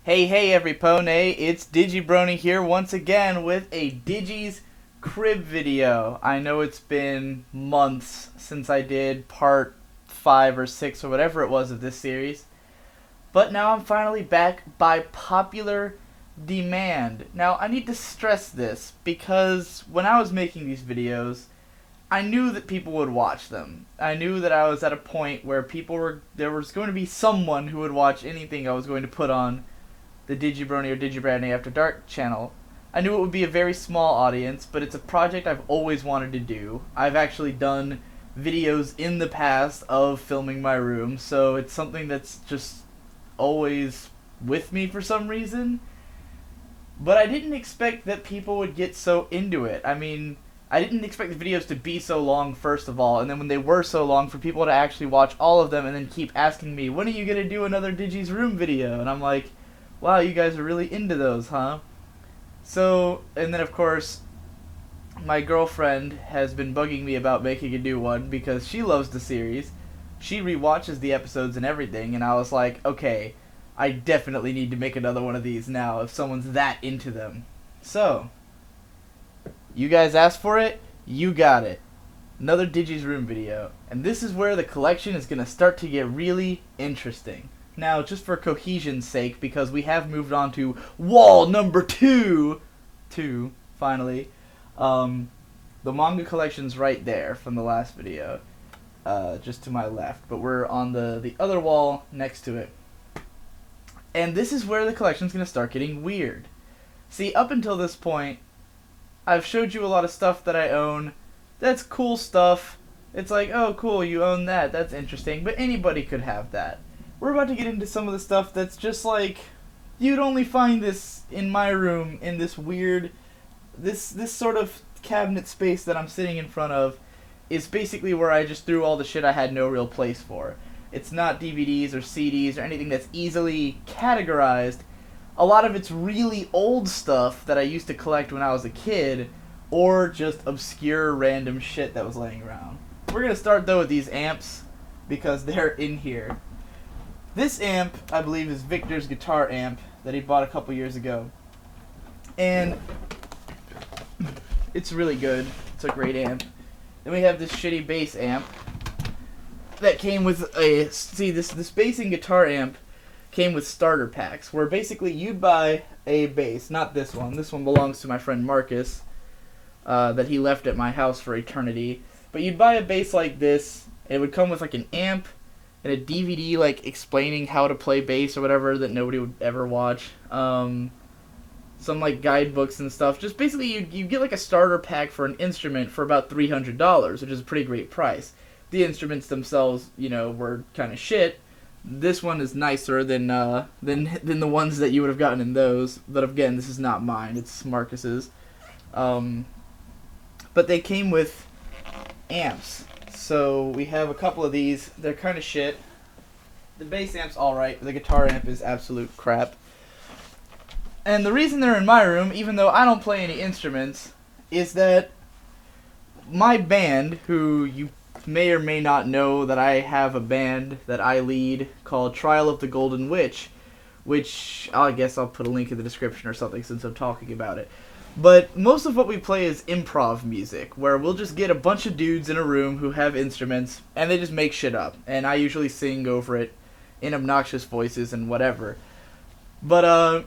Hey everypone, it's Digi here once again with a Digi's Crib video. I know it's been months since I did part 5 or 6 or whatever it was of this series, but now I'm finally back by popular demand. Now I need to stress this because when I was making these videos, I knew that people would watch them. I knew that I was at a point where there was going to be someone who would watch anything I was going to put on the Digibrony or Digibrony After Dark channel. I knew it would be a very small audience, but it's a project I've always wanted to do. I've actually done videos in the past of filming my room, so it's something that's just always with me for some reason. But I didn't expect that people would get so into it. I mean, I didn't expect the videos to be so long, first of all, and then when they were so long, for people to actually watch all of them and then keep asking me, when are you going to do another Digi's Room video? And I'm like, wow, you guys are really into those, huh? So, and then of course, my girlfriend has been bugging me about making a new one because she loves the series. She rewatches the episodes and everything, and I was like, okay, I definitely need to make another one of these now if someone's that into them. So, you guys asked for it, you got it. Another Digi's Room video. And this is where the collection is going to start to get really interesting. Now, just for cohesion's sake, because we have moved on to wall number 2, finally, the manga collection's right there from the last video, just to my left, but we're on the other wall next to it. And this is where the collection's going to start getting weird. See, up until this point, I've showed you a lot of stuff that I own. That's cool stuff. It's like, oh cool, you own that, that's interesting, but anybody could have that. We're about to get into some of the stuff that's just like, you'd only find this in my room, in this weird, this sort of cabinet space that I'm sitting in front of is basically where I just threw all the shit I had no real place for. It's not DVDs or CDs or anything that's easily categorized. A lot of it's really old stuff that I used to collect when I was a kid, or just obscure random shit that was laying around. We're going to start though with these amps, because they're in here. This amp, I believe, is Victor's guitar amp that he bought a couple years ago. And it's really good. It's a great amp. Then we have this shitty bass amp that came with a... See, this bass and guitar amp came with starter packs, where basically you'd buy a bass. Not this one. This one belongs to my friend Marcus, that he left at my house for eternity. But you'd buy a bass like this, and it would come with like an amp and a DVD like explaining how to play bass or whatever that nobody would ever watch. Some like guidebooks and stuff. Just basically you get like a starter pack for an instrument for about $300, which is a pretty great price. The instruments themselves, you know, were kind of shit. This one is nicer than the ones that you would have gotten in those. But again, this is not mine. It's Marcus's. But they came with amps. So we have a couple of these. They're kind of shit. The bass amp's alright, but the guitar amp is absolute crap. And the reason they're in my room, even though I don't play any instruments, is that my band, who you may or may not know that I have a band that I lead called Trial of the Golden Witch, which I guess I'll put a link in the description or something since I'm talking about it. But most of what we play is improv music, where we'll just get a bunch of dudes in a room who have instruments, and they just make shit up. And I usually sing over it in obnoxious voices and whatever. But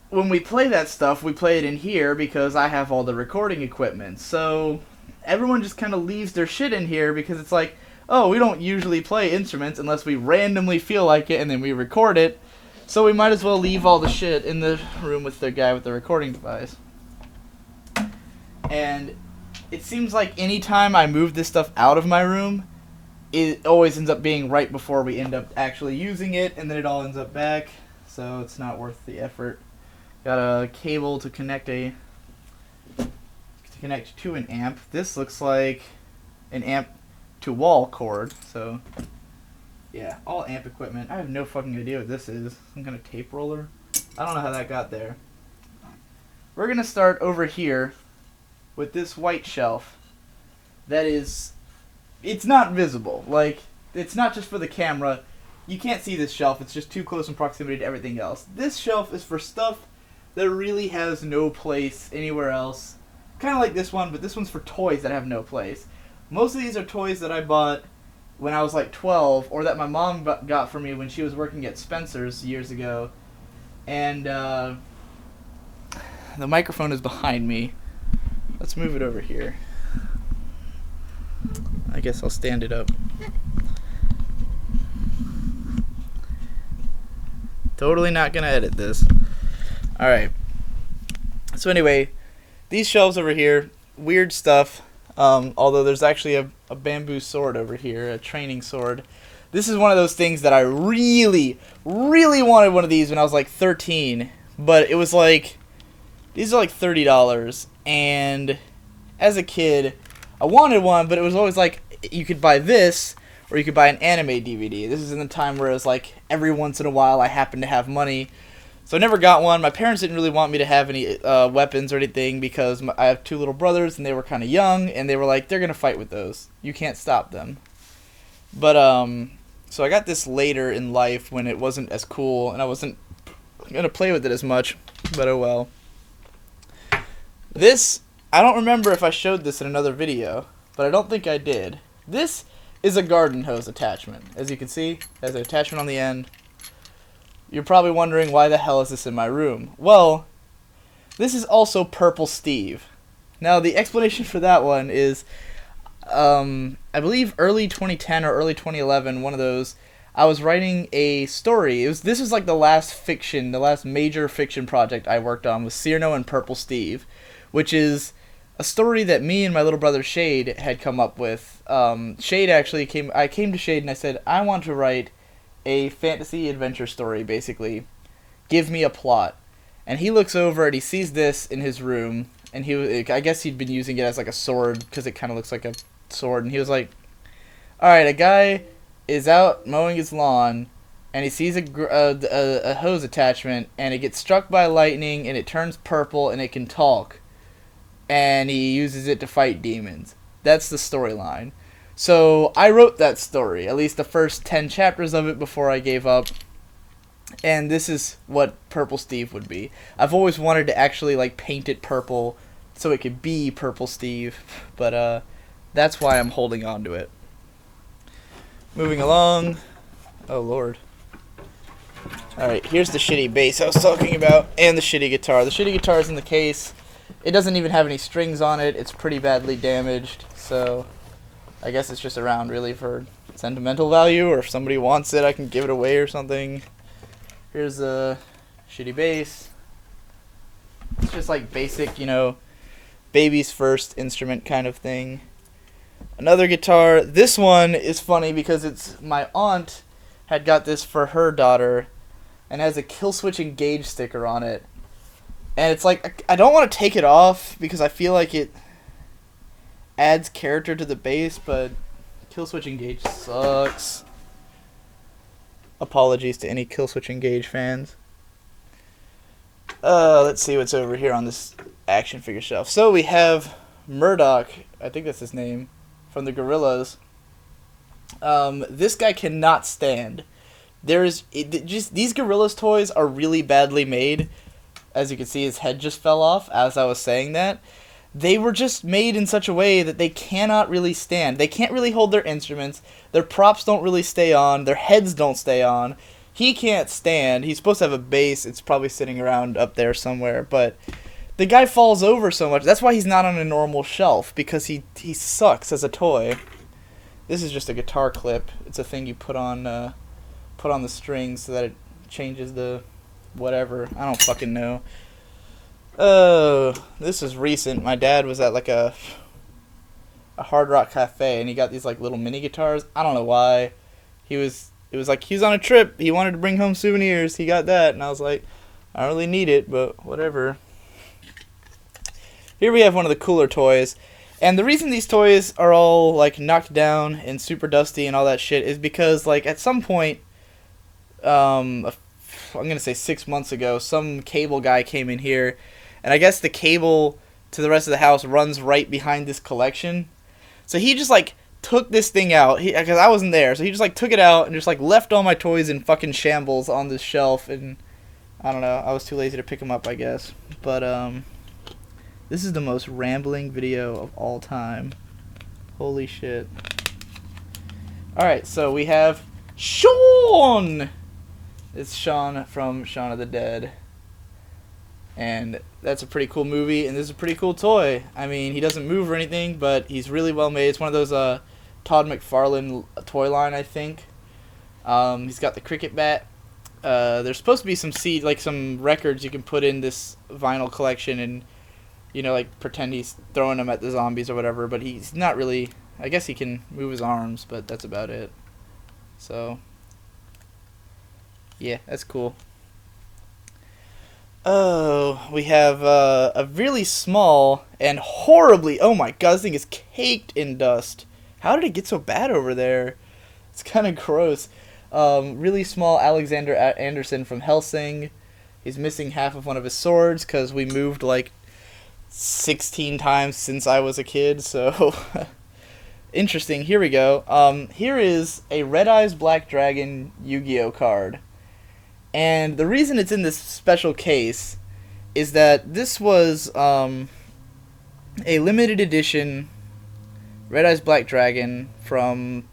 when we play that stuff, we play it in here because I have all the recording equipment. So everyone just kind of leaves their shit in here because it's like, oh, we don't usually play instruments unless we randomly feel like it and then we record it. So we might as well leave all the shit in the room with the guy with the recording device. And it seems like anytime I move this stuff out of my room, it always ends up being right before we end up actually using it, and then it all ends up back, so it's not worth the effort. Got a cable to connect to an amp. This looks like an amp to wall cord, so yeah, all amp equipment. I have no fucking idea what this is. Some kind of tape roller? I don't know how that got there. We're gonna start over here with this white shelf that is, it's not visible. Like, it's not just for the camera, you can't see this shelf. It's just too close in proximity to everything else. This shelf is for stuff that really has no place anywhere else. Kind of like this one, but this one's for toys that have no place. Most of these are toys that I bought when I was like 12, or that my mom got for me when she was working at Spencer's years ago. And the microphone is behind me. Let's move it over here. I guess I'll stand it up. Totally not gonna edit this. Alright. So anyway, these shelves over here, weird stuff. Although there's actually a bamboo sword over here, a training sword. This is one of those things that I really, really wanted one of these when I was like 13. But it was like, these are like $30. And as a kid, I wanted one, but it was always like, you could buy this, or you could buy an anime DVD. This is in the time where it was like, every once in a while I happened to have money. So I never got one. My parents didn't really want me to have any weapons or anything because I have two little brothers and they were kind of young, and they were like, they're going to fight with those. You can't stop them. But, so I got this later in life when it wasn't as cool and I wasn't going to play with it as much, but oh well. This, I don't remember if I showed this in another video, but I don't think I did. This is a garden hose attachment. As you can see, it has an attachment on the end. You're probably wondering, why the hell is this in my room? Well, this is also Purple Steve. Now, the explanation for that one is, I believe early 2010 or early 2011, one of those, I was writing a story. This was like the last major fiction project I worked on, was Cyrano and Purple Steve, which is a story that me and my little brother Shade had come up with. Shade actually I came to Shade and I said, I want to write a fantasy adventure story, basically. Give me a plot. And he looks over and he sees this in his room, and I guess he'd been using it as like a sword because it kind of looks like a sword, and he was like, alright, a guy is out mowing his lawn and he sees a hose attachment, and it gets struck by lightning and it turns purple and it can talk, and he uses it to fight demons. That's the storyline. So I wrote that story, at least the first 10 chapters of it before I gave up. And this is what Purple Steve would be. I've always wanted to actually like paint it purple so it could be Purple Steve, but that's why I'm holding on to it. Moving along. Oh lord. Alright, here's the shitty bass I was talking about, and the shitty guitar. The shitty guitar is in the case. It doesn't even have any strings on it. It's pretty badly damaged, so I guess it's just around really for sentimental value, or if somebody wants it, I can give it away or something. Here's a shitty bass. It's just like basic, baby's first instrument kind of thing. Another guitar. This one is funny because it's my aunt had got this for her daughter, and has a kill switch engage sticker on it. And it's like, I don't want to take it off because I feel like it adds character to the bass, but Killswitch Engage sucks. Apologies to any Killswitch Engage fans. Let's see what's over here on this action figure shelf. So we have Murdoch, I think that's his name, from the Gorillas. This guy cannot stand. These Gorillas toys are really badly made. As you can see, his head just fell off as I was saying that. They were just made in such a way that they cannot really stand. They can't really hold their instruments. Their props don't really stay on. Their heads don't stay on. He can't stand. He's supposed to have a bass. It's probably sitting around up there somewhere. But the guy falls over so much. That's why he's not on a normal shelf, because he sucks as a toy. This is just a guitar clip. It's a thing you put on the strings so that it changes the whatever. I don't fucking know. Oh, this is recent. My dad was at like a Hard Rock Cafe, and he got these like little mini guitars. I don't know why. It was like he was on a trip. He wanted to bring home souvenirs. He got that, and I was like, I don't really need it, but whatever. Here we have one of the cooler toys. And the reason these toys are all like knocked down and super dusty and all that shit is because like at some point, I'm gonna say 6 months ago, some cable guy came in here, and I guess the cable to the rest of the house runs right behind this collection. So he just like took this thing out, because I wasn't there, so he just, like, took it out and just, like, left all my toys in fucking shambles on this shelf, and I don't know, I was too lazy to pick them up, I guess. But, this is the most rambling video of all time. Holy shit. Alright, so we have Shaun! It's Shaun from Shaun of the Dead. And that's a pretty cool movie, and this is a pretty cool toy. I mean, he doesn't move or anything, but he's really well made. It's one of those Todd McFarlane toy line, I think. He's got the cricket bat. There's supposed to be some records you can put in this vinyl collection and, you know, like, pretend he's throwing them at the zombies or whatever, but he's not really... I guess he can move his arms, but that's about it. So, yeah, that's cool. Oh, we have a really small and horribly... Oh my god, this thing is caked in dust. How did it get so bad over there? It's kind of gross. Really small Alexander Anderson from Helsing. He's missing half of one of his swords because we moved like 16 times since I was a kid, so... Interesting, here we go. Here is a Red Eyes Black Dragon Yu-Gi-Oh card. And the reason it's in this special case is that this was a limited edition Red Eyes Black Dragon from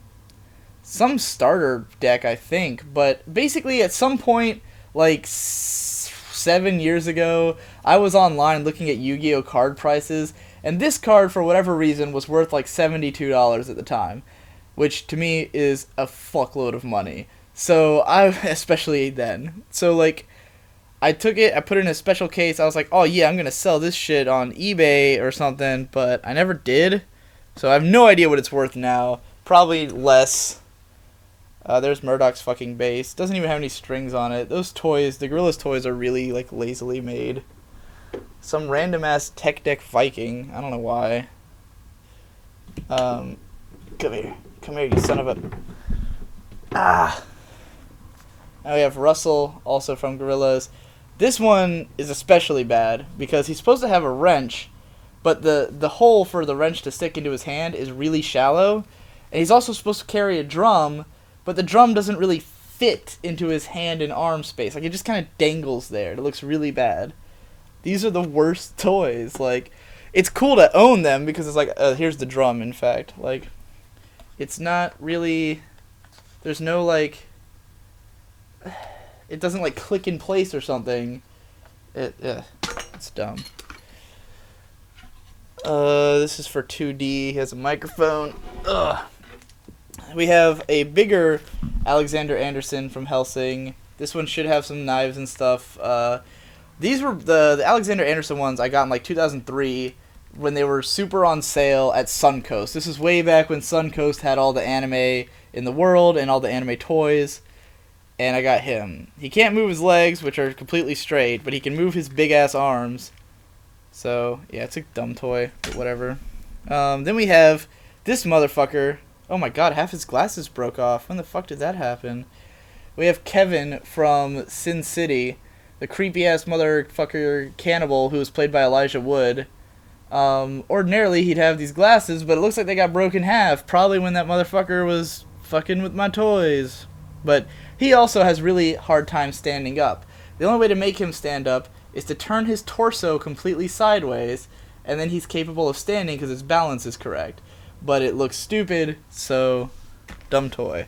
some starter deck, I think. But basically at some point, like 7 years ago, I was online looking at Yu-Gi-Oh card prices, and this card, for whatever reason, was worth like $72 at the time, which to me is a fuckload of money. So especially then. So like, I took it, I put it in a special case. I was like, oh yeah, I'm gonna sell this shit on eBay or something, but I never did. So I have no idea what it's worth now. Probably less. There's Murdoch's fucking base. Doesn't even have any strings on it. Those toys, the Gorilla's toys, are really like lazily made. Some random ass tech deck Viking. I don't know why. Come here, you son of a. Ah. Now we have Russell, also from Gorillas. This one is especially bad because he's supposed to have a wrench, but the hole for the wrench to stick into his hand is really shallow. And he's also supposed to carry a drum, but the drum doesn't really fit into his hand and arm space. Like, it just kind of dangles there. It looks really bad. These are the worst toys. Like, it's cool to own them because it's like, here's the drum, in fact. Like, it's not really... There's no, like... It doesn't, like, click in place or something. It's dumb. This is for 2D. He has a microphone. Ugh. We have a bigger Alexander Anderson from Helsing. This one should have some knives and stuff. These were the Alexander Anderson ones I got in, like, 2003 when they were super on sale at Suncoast. This is way back when Suncoast had all the anime in the world and all the anime toys. And I got him. He can't move his legs, which are completely straight, but he can move his big-ass arms. So, yeah, it's a dumb toy, but whatever. Then we have this motherfucker. Oh my god, half his glasses broke off. When the fuck did that happen? We have Kevin from Sin City, the creepy-ass motherfucker cannibal who was played by Elijah Wood. Ordinarily, he'd have these glasses, but it looks like they got broken in half, probably when that motherfucker was fucking with my toys. But he also has really hard time standing up. The only way to make him stand up is to turn his torso completely sideways, and then he's capable of standing because his balance is correct. But it looks stupid, so dumb toy.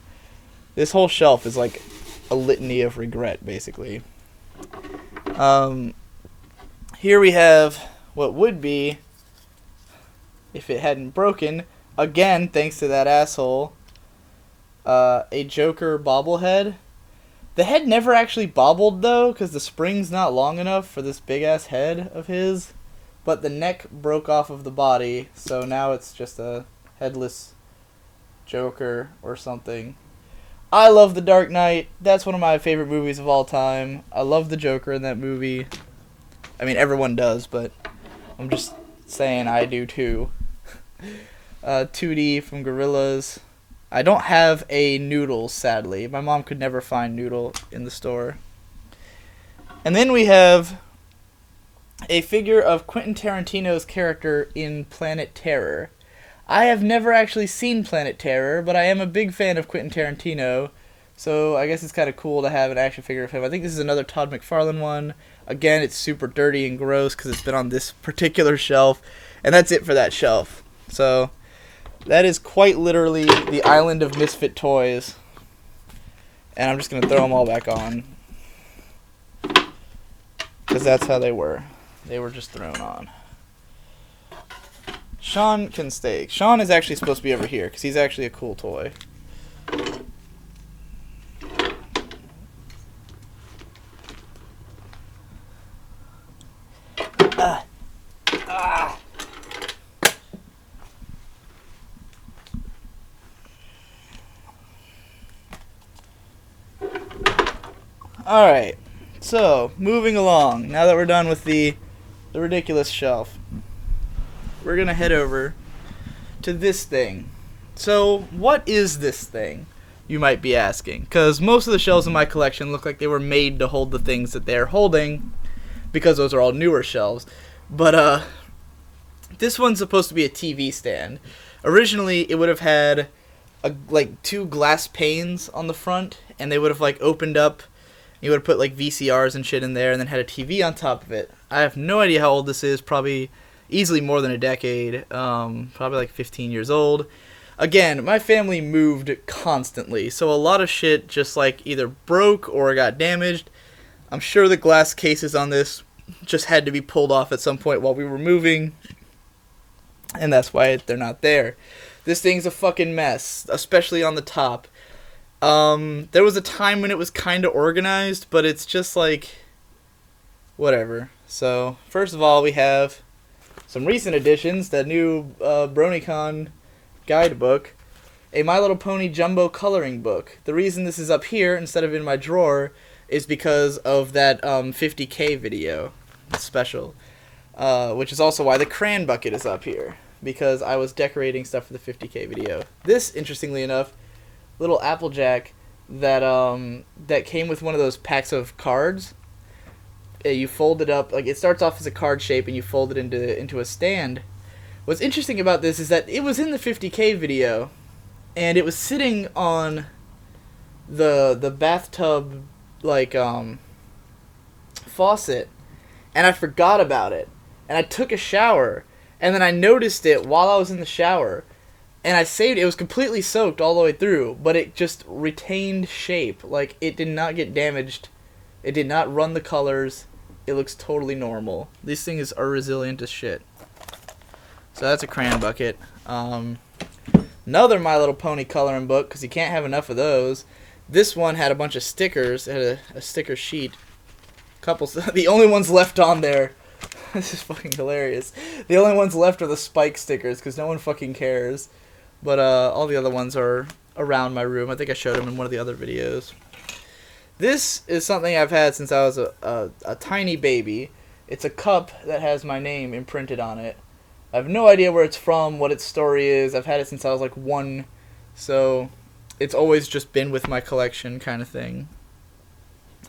This whole shelf is like a litany of regret, basically. Here we have what would be, if it hadn't broken, again, thanks to that asshole, a Joker bobblehead. The head never actually bobbled, though, because the spring's not long enough for this big-ass head of his. But the neck broke off of the body, so now it's just a headless Joker or something. I love The Dark Knight. That's one of my favorite movies of all time. I love the Joker in that movie. I mean, everyone does, but I'm just saying I do, too. 2D from Gorillas. I don't have a Noodle, sadly. My mom could never find Noodle in the store. And then we have a figure of Quentin Tarantino's character in Planet Terror. I have never actually seen Planet Terror, but I am a big fan of Quentin Tarantino, so I guess it's kind of cool to have an action figure of him. I think this is another Todd McFarlane one. Again, it's super dirty and gross because it's been on this particular shelf, and that's it for that shelf. So that is quite literally the island of misfit toys, and I'm just going to throw them all back on because that's how they were. They were just thrown on. Sean can stay. Sean is actually supposed to be over here because he's actually a cool toy. Alright, so moving along, now that we're done with the ridiculous shelf, we're going to head over to this thing. So, what is this thing, you might be asking? Because most of the shelves in my collection look like they were made to hold the things that they're holding, because those are all newer shelves. But, this one's supposed to be a TV stand. Originally, it would have had, like, 2 glass panes on the front, and they would have, like, opened up. You would have put, like, VCRs and shit in there, and then had a TV on top of it. I have no idea how old this is, probably easily more than a decade, probably like 15 years old. Again, my family moved constantly, so a lot of shit just like either broke or got damaged. I'm sure the glass cases on this just had to be pulled off at some point while we were moving, and that's why they're not there. This thing's a fucking mess, especially on the top. There was a time when it was kind of organized, but it's just like whatever. So, first of all, we have some recent additions, the new BronyCon guidebook, a My Little Pony Jumbo coloring book. The reason this is up here instead of in my drawer is because of that 50K video special, which is also why the crayon bucket is up here, because I was decorating stuff for the 50K video. This, interestingly enough, little Applejack that that came with one of those packs of cards. You fold it up, like it starts off as a card shape and you fold it into a stand. What's interesting about this is that it was in the 50K video and it was sitting on the bathtub like faucet, and I forgot about it, and I took a shower, and then I noticed it while I was in the shower, and I saved it. It was completely soaked all the way through, but it just retained shape. Like, it did not get damaged. It did not run the colors. It looks totally normal. These things are resilient as shit. So that's a crayon bucket. Another My Little Pony coloring book, because you can't have enough of those. This one had a bunch of stickers. It had a sticker sheet. The only ones left on there. This is fucking hilarious. The only ones left are the Spike stickers, because no one fucking cares. But all the other ones are around my room. I think I showed them in one of the other videos. This is something I've had since I was a tiny baby. It's a cup that has my name imprinted on it. I have no idea where it's from, what its story is. I've had it since I was like 1, so it's always just been with my collection kind of thing.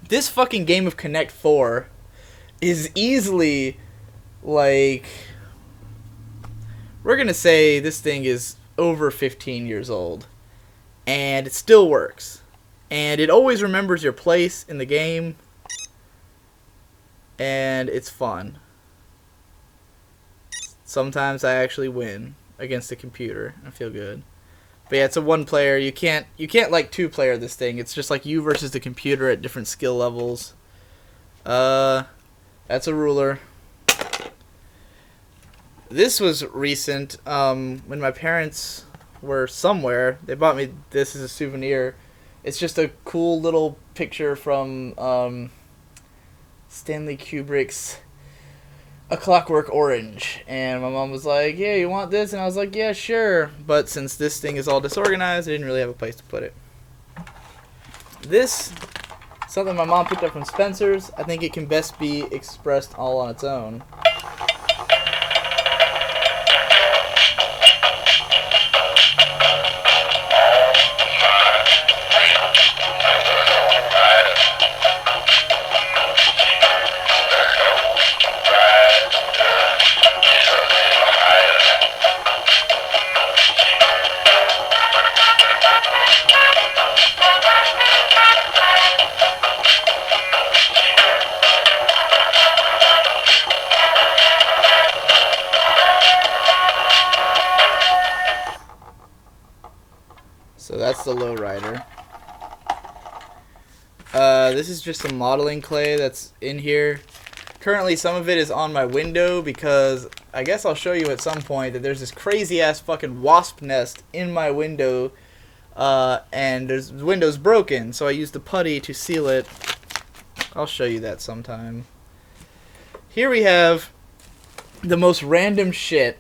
This fucking game of Connect 4 is easily, like, we're gonna say this thing is over 15 years old, and it still works. And it always remembers your place in the game, and it's fun. Sometimes I actually win against a computer. I feel good. But yeah, it's a 1-player. You can't like 2-player this thing. It's just like you versus the computer at different skill levels. That's a ruler. This was recent. When my parents were somewhere, they bought me this as a souvenir. It's just a cool little picture from Stanley Kubrick's A Clockwork Orange. And my mom was like, yeah, you want this? And I was like, yeah, sure. But since this thing is all disorganized, I didn't really have a place to put it. This, something my mom picked up from Spencer's. I think it can best be expressed all on its own. the lowrider. This is just some modeling clay that's in here. Currently, some of it is on my window because I guess I'll show you at some point that there's this crazy-ass fucking wasp nest in my window, and the window's broken, so I used the putty to seal it. I'll show you that sometime. Here we have the most random shit.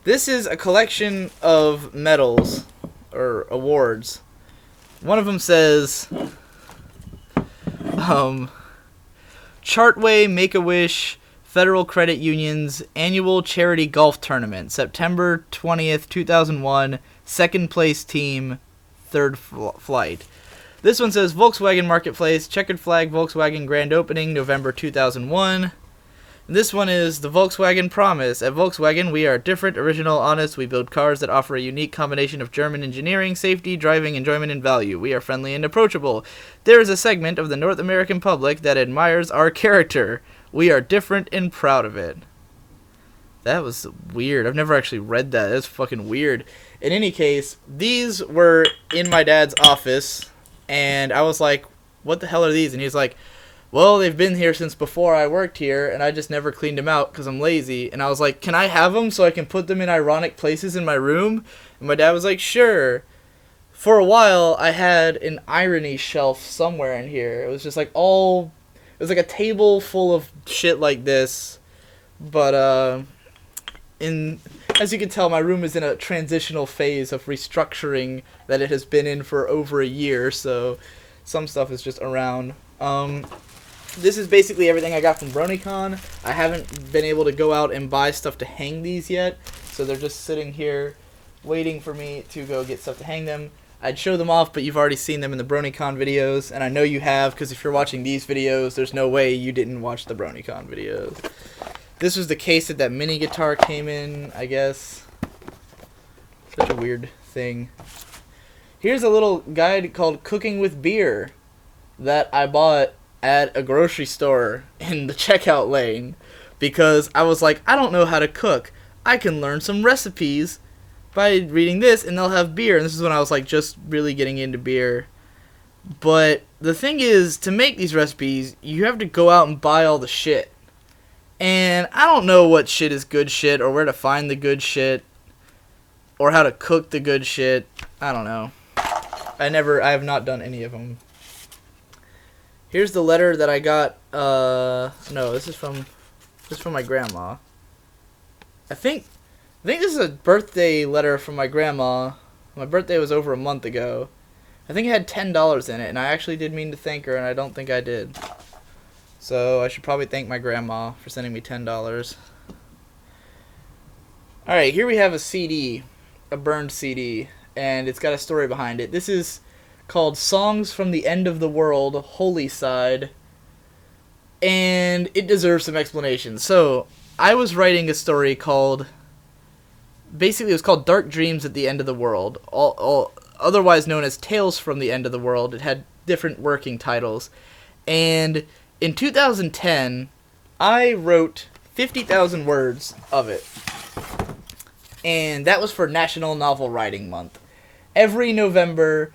This is a collection of medals, or awards. One of them says, Chartway Make-A-Wish Federal Credit Union's Annual Charity Golf Tournament, September 20th, 2001, second place team, third flight. This one says Volkswagen Marketplace, Checkered Flag Volkswagen Grand Opening, November 2001. This one is the Volkswagen Promise. At Volkswagen, we are different, original, honest. We build cars that offer a unique combination of German engineering, safety, driving, enjoyment, and value. We are friendly and approachable. There is a segment of the North American public that admires our character. We are different and proud of it. That was weird. I've never actually read that. That's fucking weird. In any case, these were in my dad's office, and I was like, what the hell are these? And he's like, well, they've been here since before I worked here, and I just never cleaned them out because I'm lazy. And I was like, can I have them so I can put them in ironic places in my room? And my dad was like, sure. For a while, I had an irony shelf somewhere in here. It was just like it was like a table full of shit like this. But, as you can tell, my room is in a transitional phase of restructuring that it has been in for over a year, so some stuff is just around. This is basically everything I got from BronyCon. I haven't been able to go out and buy stuff to hang these yet, so they're just sitting here waiting for me to go get stuff to hang them. I'd show them off, but you've already seen them in the BronyCon videos, and I know you have, because if you're watching these videos, there's no way you didn't watch the BronyCon videos. This was the case that mini guitar came in, I guess. Such a weird thing. Here's a little guide called Cooking with Beer that I bought at a grocery store in the checkout lane because I was like, I don't know how to cook. I can learn some recipes by reading this, and they'll have beer. And this is when I was like just really getting into beer. But the thing is, to make these recipes, you have to go out and buy all the shit. And I don't know what shit is good shit, or where to find the good shit, or how to cook the good shit. I don't know. I have not done any of them. Here's the letter that I got. No, this is from my grandma. I think this is a birthday letter from my grandma. My birthday was over a month ago. I think it had $10 in it, and I actually did mean to thank her, and I don't think I did. So I should probably thank my grandma for sending me $10. Alright, here we have a CD, a burned CD, and it's got a story behind it. This is called Songs from the End of the World, Holy Side, and it deserves some explanation. So, I was writing a story called, basically it was called Dark Dreams at the End of the World, otherwise known as Tales from the End of the World. It had different working titles, and in 2010, I wrote 50,000 words of it, and that was for National Novel Writing Month. Every November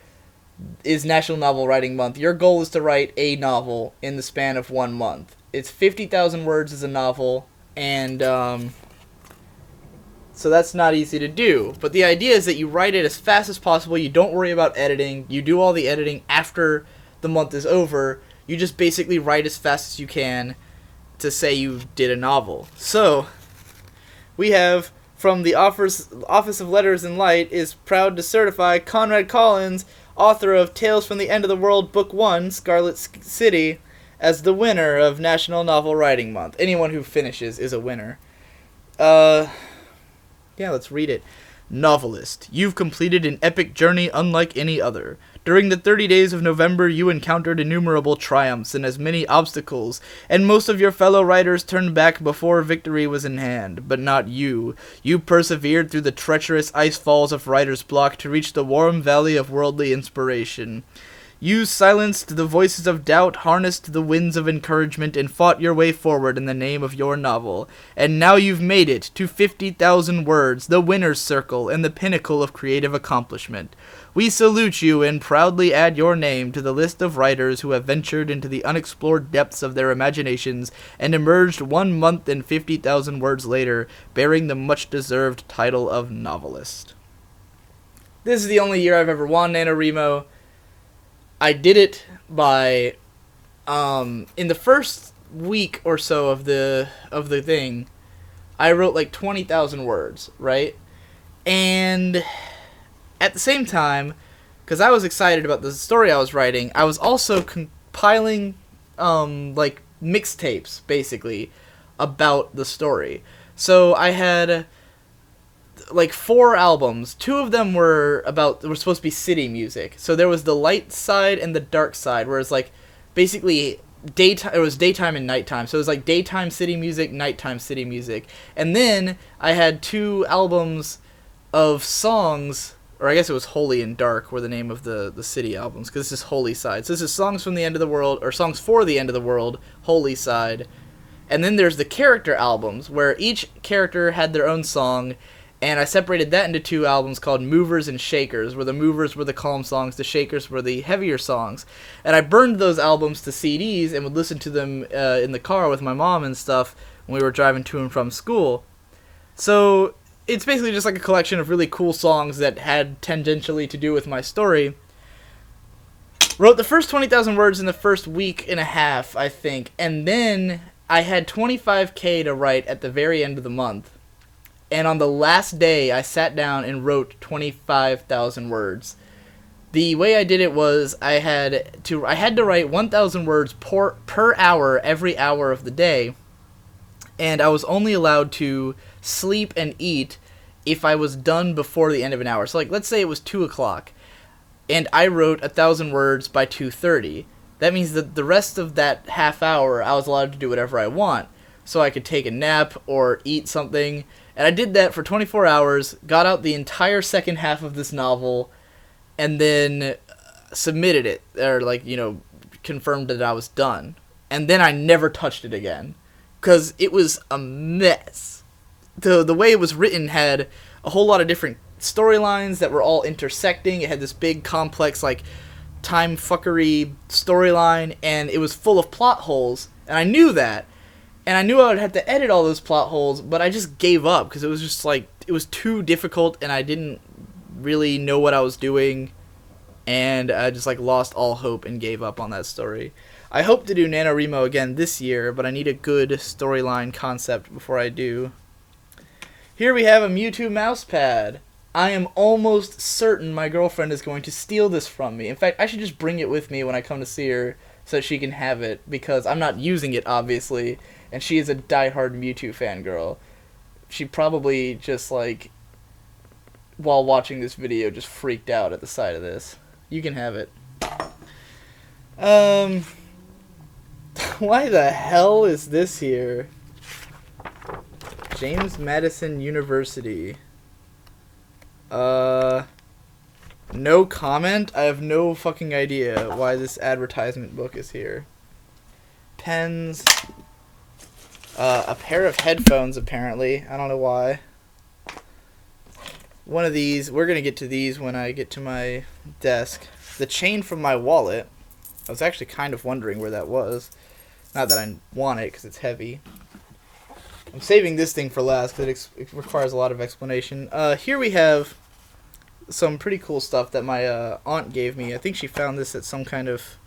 is National Novel Writing Month. Your goal is to write a novel in the span of 1 month. It's 50,000 words as a novel, and so that's not easy to do. But the idea is that you write it as fast as possible. You don't worry about editing. You do all the editing after the month is over. You just basically write as fast as you can to say you did a novel. So, we have, from the Office of Letters and Light, is proud to certify Conrad Collins, author of Tales from the End of the World, Book 1, Scarlet City, as the winner of National Novel Writing Month. Anyone who finishes is a winner. Yeah, let's read it. Novelist, you've completed an epic journey unlike any other. During the 30 days of November, you encountered innumerable triumphs and as many obstacles, and most of your fellow writers turned back before victory was in hand. But not you. You persevered through the treacherous ice falls of writer's block to reach the warm valley of worldly inspiration. You silenced the voices of doubt, harnessed the winds of encouragement, and fought your way forward in the name of your novel. And now you've made it to 50,000 words, the winner's circle, and the pinnacle of creative accomplishment. We salute you and proudly add your name to the list of writers who have ventured into the unexplored depths of their imaginations and emerged 1 month and 50,000 words later, bearing the much-deserved title of novelist. This is the only year I've ever won NaNoWriMo. I did it by, in the first week or so of the thing, I wrote like 20,000 words, right? And at the same time, because I was excited about the story I was writing, I was also compiling, like, mixtapes, basically, about the story. So I had like 4 albums. 2 of them were supposed to be city music. So there was the light side and the dark side, where it's like basically daytime. It was daytime and nighttime. So it was like daytime city music, nighttime city music. And then I had 2 albums of songs, or I guess it was Holy and Dark were the name of the city albums, because this is Holy side. So this is Songs from the End of the World, or Songs for the End of the World, Holy side. And then there's the character albums, where each character had their own song. And I separated that into 2 albums called Movers and Shakers, where the movers were the calm songs, the shakers were the heavier songs. And I burned those albums to CDs and would listen to them in the car with my mom and stuff when we were driving to and from school. So it's basically just like a collection of really cool songs that had tangentially to do with my story. Wrote the first 20,000 words in the first week and a half, I think. And then I had 25K to write at the very end of the month. And on the last day, I sat down and wrote 25,000 words. The way I did it was I had to write 1,000 words per hour every hour of the day. And I was only allowed to sleep and eat if I was done before the end of an hour. So, like, let's say it was 2 o'clock, and I wrote 1,000 words by 2:30. That means that the rest of that half hour, I was allowed to do whatever I want. So I could take a nap or eat something. And I did that for 24 hours, got out the entire second half of this novel, and then submitted it, or, like, you know, confirmed that I was done. And then I never touched it again, because it was a mess. The way it was written had a whole lot of different storylines that were all intersecting. It had this big, complex, like, time fuckery storyline, and it was full of plot holes, and I knew that. And I knew I would have to edit all those plot holes, but I just gave up, because it was just, like, it was too difficult, and I didn't really know what I was doing, and I just, like, lost all hope and gave up on that story. I hope to do NaNoWriMo again this year, but I need a good storyline concept before I do. Here we have a Mewtwo mousepad. I am almost certain my girlfriend is going to steal this from me. In fact, I should just bring it with me when I come to see her, so that she can have it, because I'm not using it, obviously. And she is a diehard Mewtwo fangirl. She probably just, like, while watching this video, just freaked out at the sight of this. You can have it. Why the hell is this here? James Madison University. No comment? I have no fucking idea why this advertisement book is here. Pens. A pair of headphones, apparently. I don't know why. One of these. We're going to get to these when I get to my desk. The chain from my wallet. I was actually kind of wondering where that was. Not that I want it, because it's heavy. I'm saving this thing for last, because it requires a lot of explanation. Here we have some pretty cool stuff that my aunt gave me. I think she found this at some kind of...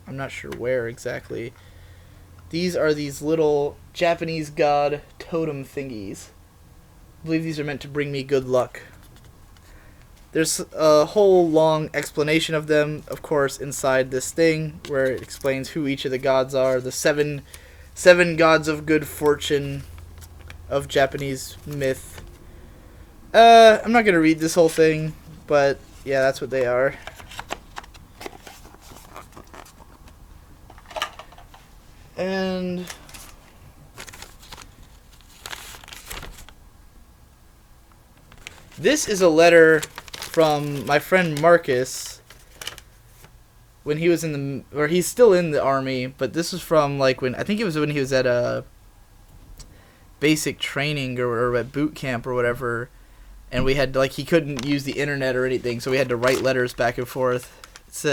I'm not sure where exactly. These are these little Japanese god totem thingies. I believe these are meant to bring me good luck. There's a whole long explanation of them, of course, inside this thing, where it explains who each of the gods are. The seven gods of good fortune of Japanese myth. I'm not going to read this whole thing, but yeah, that's what they are. And this is a letter from my friend Marcus when he was in the, or he's still in the army, but this was from like when, I think it was when he was at a basic training or at boot camp or whatever, and we had like, he couldn't use the internet or anything, so we had to write letters back and forth. It's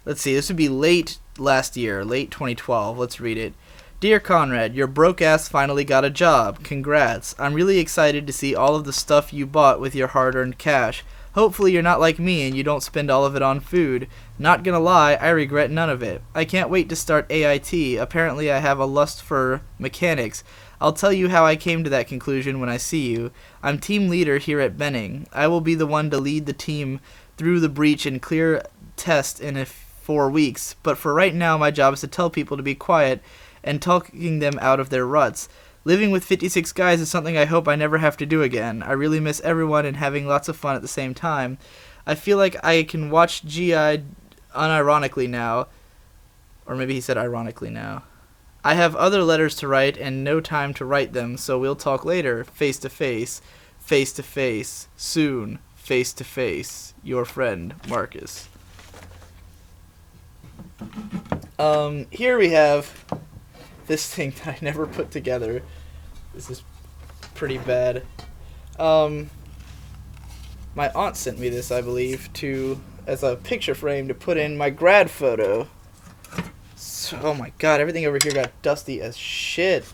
let's see, this would be late last year, late 2012. Let's read it. Dear Conrad, your broke ass finally got a job. Congrats. I'm really excited to see all of the stuff you bought with your hard-earned cash. Hopefully you're not like me and you don't spend all of it on food. Not gonna lie, I regret none of it. I can't wait to start AIT. Apparently I have a lust for mechanics. I'll tell you how I came to that conclusion when I see you. I'm team leader here at Benning. I will be the one to lead the team through the breach and clear test in 4 weeks. But for right now, my job is to tell people to be quiet and talking them out of their ruts. Living with 56 guys is something I hope I never have to do again. I really miss everyone and having lots of fun at the same time. I feel like I can watch GI unironically now. Or maybe he said ironically now. I have other letters to write and no time to write them, so we'll talk later. Face to face. Face to face. Soon. Face to face. Your friend, Marcus. Here we have this thing that I never put together. This is pretty bad. My aunt sent me this, I believe, as a picture frame to put in my grad photo. So, oh my god, everything over here got dusty as shit.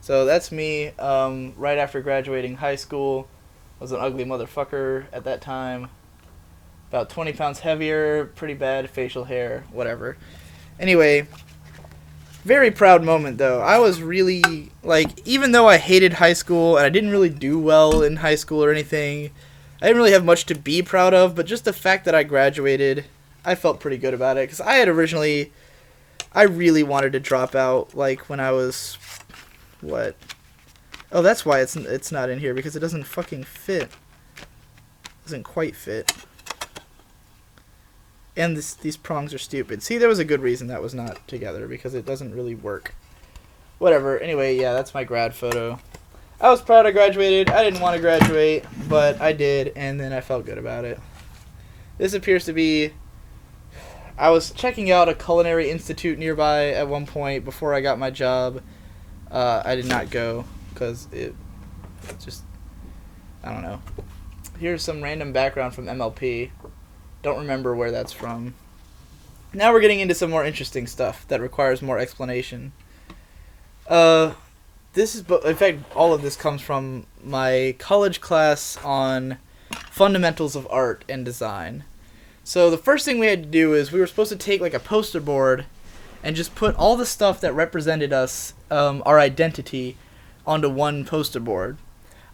So that's me right after graduating high school. I was an ugly motherfucker at that time. About 20 pounds heavier, pretty bad facial hair, whatever. Anyway, very proud moment though. I was really, like, even though I hated high school and I didn't really do well in high school or anything, I didn't really have much to be proud of, but just the fact that I graduated, I felt pretty good about it. Because I had originally, I really wanted to drop out, like, when I was, what? Oh, that's why it's not in here, because it doesn't fucking fit. It doesn't quite fit. And these prongs are stupid. See, there was a good reason that was not together, because it doesn't really work. Whatever. Anyway, yeah, that's my grad photo. I was proud I graduated. I didn't want to graduate, but I did, and then I felt good about it. This appears to be... I was checking out a culinary institute nearby at one point before I got my job. I did not go, because it just... I don't know. Here's some random background from MLP. Don't remember where that's from. Now we're getting into some more interesting stuff that requires more explanation. This is, in fact, all of this comes from my college class on fundamentals of art and design. So the first thing we had to do is we were supposed to take like a poster board and just put all the stuff that represented us, our identity, onto one poster board.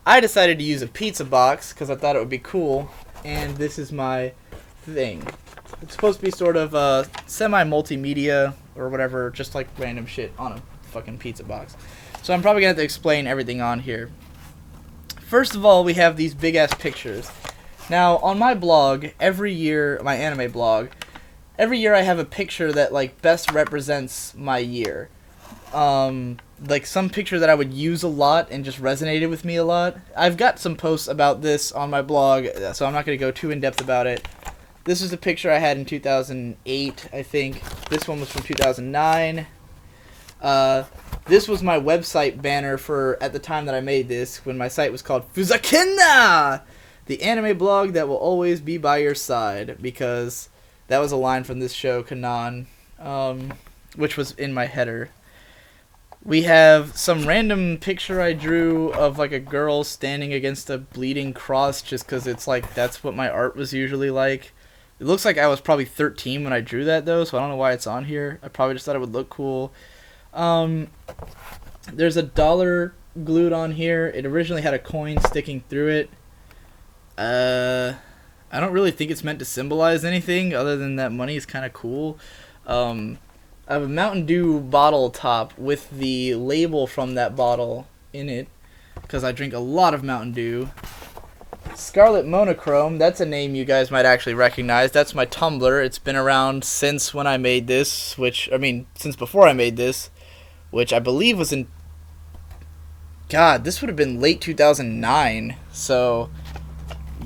I decided to use a pizza box because I thought it would be cool, and this is my thing. It's supposed to be sort of semi-multimedia or whatever, just like random shit on a fucking pizza box. So I'm probably going to have to explain everything on here. First of all, we have these big-ass pictures. Now, on my blog, every year, my anime blog, every year I have a picture that, like, best represents my year. Like, some picture that I would use a lot and just resonated with me a lot. I've got some posts about this on my blog, so I'm not going to go too in-depth about it. This is a picture I had in 2008, I think. This one was from 2009. This was my website banner for, at the time that I made this, when my site was called Fuzakina! The anime blog that will always be by your side, because that was a line from this show, Kanan, which was in my header. We have some random picture I drew of, like, a girl standing against a bleeding cross, just because it's, like, that's what my art was usually like. It looks like I was probably 13 when I drew that, though, so I don't know why it's on here. I probably just thought it would look cool. There's a dollar glued on here. It originally had a coin sticking through it. I don't really think it's meant to symbolize anything other than that money is kind of cool. I have a Mountain Dew bottle top with the label from that bottle in it, because I drink a lot of Mountain Dew. Scarlet Monochrome, that's a name you guys might actually recognize. That's my Tumblr. It's been around since when I made this, since before I made this, which I believe was in... God, this would have been late 2009, so...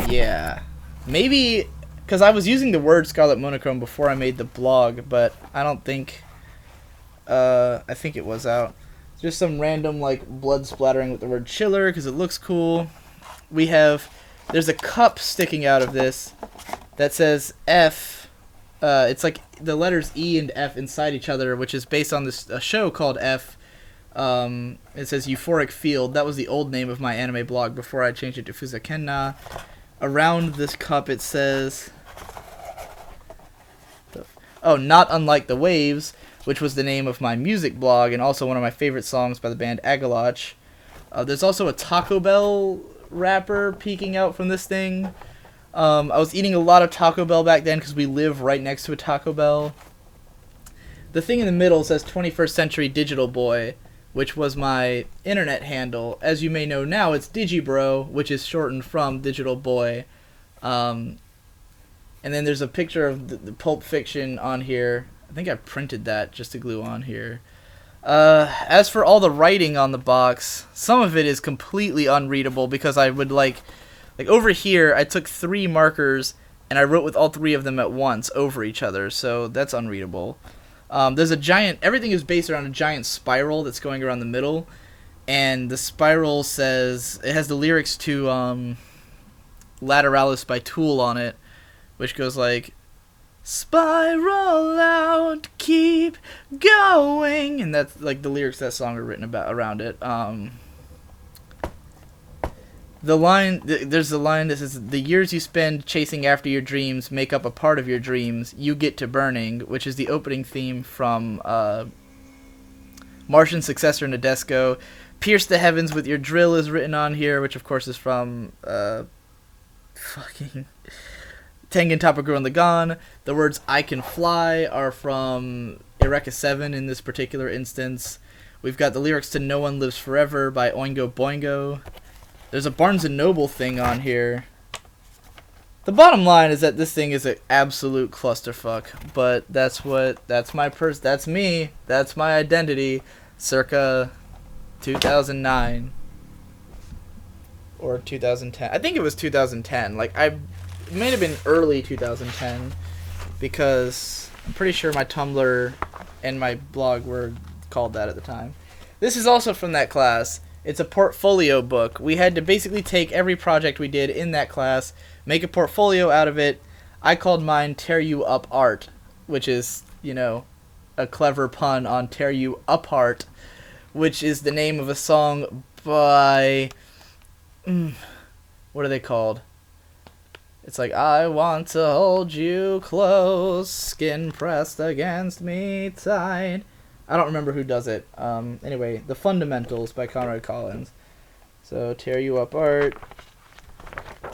Yeah. Maybe, because I was using the word Scarlet Monochrome before I made the blog, but I don't think, I think it was out. Just some random, like, blood splattering with the word chiller, because it looks cool. There's a cup sticking out of this that says F. It's like the letters E and F inside each other, which is based on a show called F. It says Euphoric Field. That was the old name of my anime blog before I changed it to Fusakenna. Around this cup it says, Not Unlike the Waves, which was the name of my music blog and also one of my favorite songs by the band Agaloch. There's also a Taco Bell wrapper peeking out from this thing. I was eating a lot of Taco Bell back then because we live right next to a Taco Bell. The thing in the middle says 21st Century Digital Boy, which was my internet handle. As you may know now, it's Digibro, which is shortened from Digital Boy. And then there's a picture of the Pulp Fiction on here. I think I printed that just to glue on here. As for all the writing on the box, some of it is completely unreadable because I would like over here I took 3 markers and I wrote with all 3 of them at once over each other, so that's unreadable. There's a giant, everything is based around a giant spiral that's going around the middle, and the spiral says, it has the lyrics to Lateralis by Tool on it, which goes like, spiral out, keep going, and that's like the lyrics to that song are written about around it. There's a line that says, the years you spend chasing after your dreams make up a part of your dreams, you get to burning, which is the opening theme from Martian Successor Nadesco. Pierce the Heavens with Your Drill is written on here, which of course is from fucking Tengen Toppa and Lagan. The words I Can Fly are from Eureka 7 in this particular instance. We've got the lyrics to No One Lives Forever by Oingo Boingo. There's a Barnes & Noble thing on here. The bottom line is that this thing is an absolute clusterfuck, but that's me, that's my identity, circa 2009. Or 2010. I think it was 2010. It may have been early 2010, because I'm pretty sure my Tumblr and my blog were called that at the time. This is also from that class. It's a portfolio book. We had to basically take every project we did in that class, make a portfolio out of it. I called mine Tear You Up Art, which is, a clever pun on Tear You Apart, which is the name of a song by... what are they called? It's like, I want to hold you close, skin pressed against me tight. I don't remember who does it. Anyway, The Fundamentals by Conrad Collins. So, Tear You Up Art.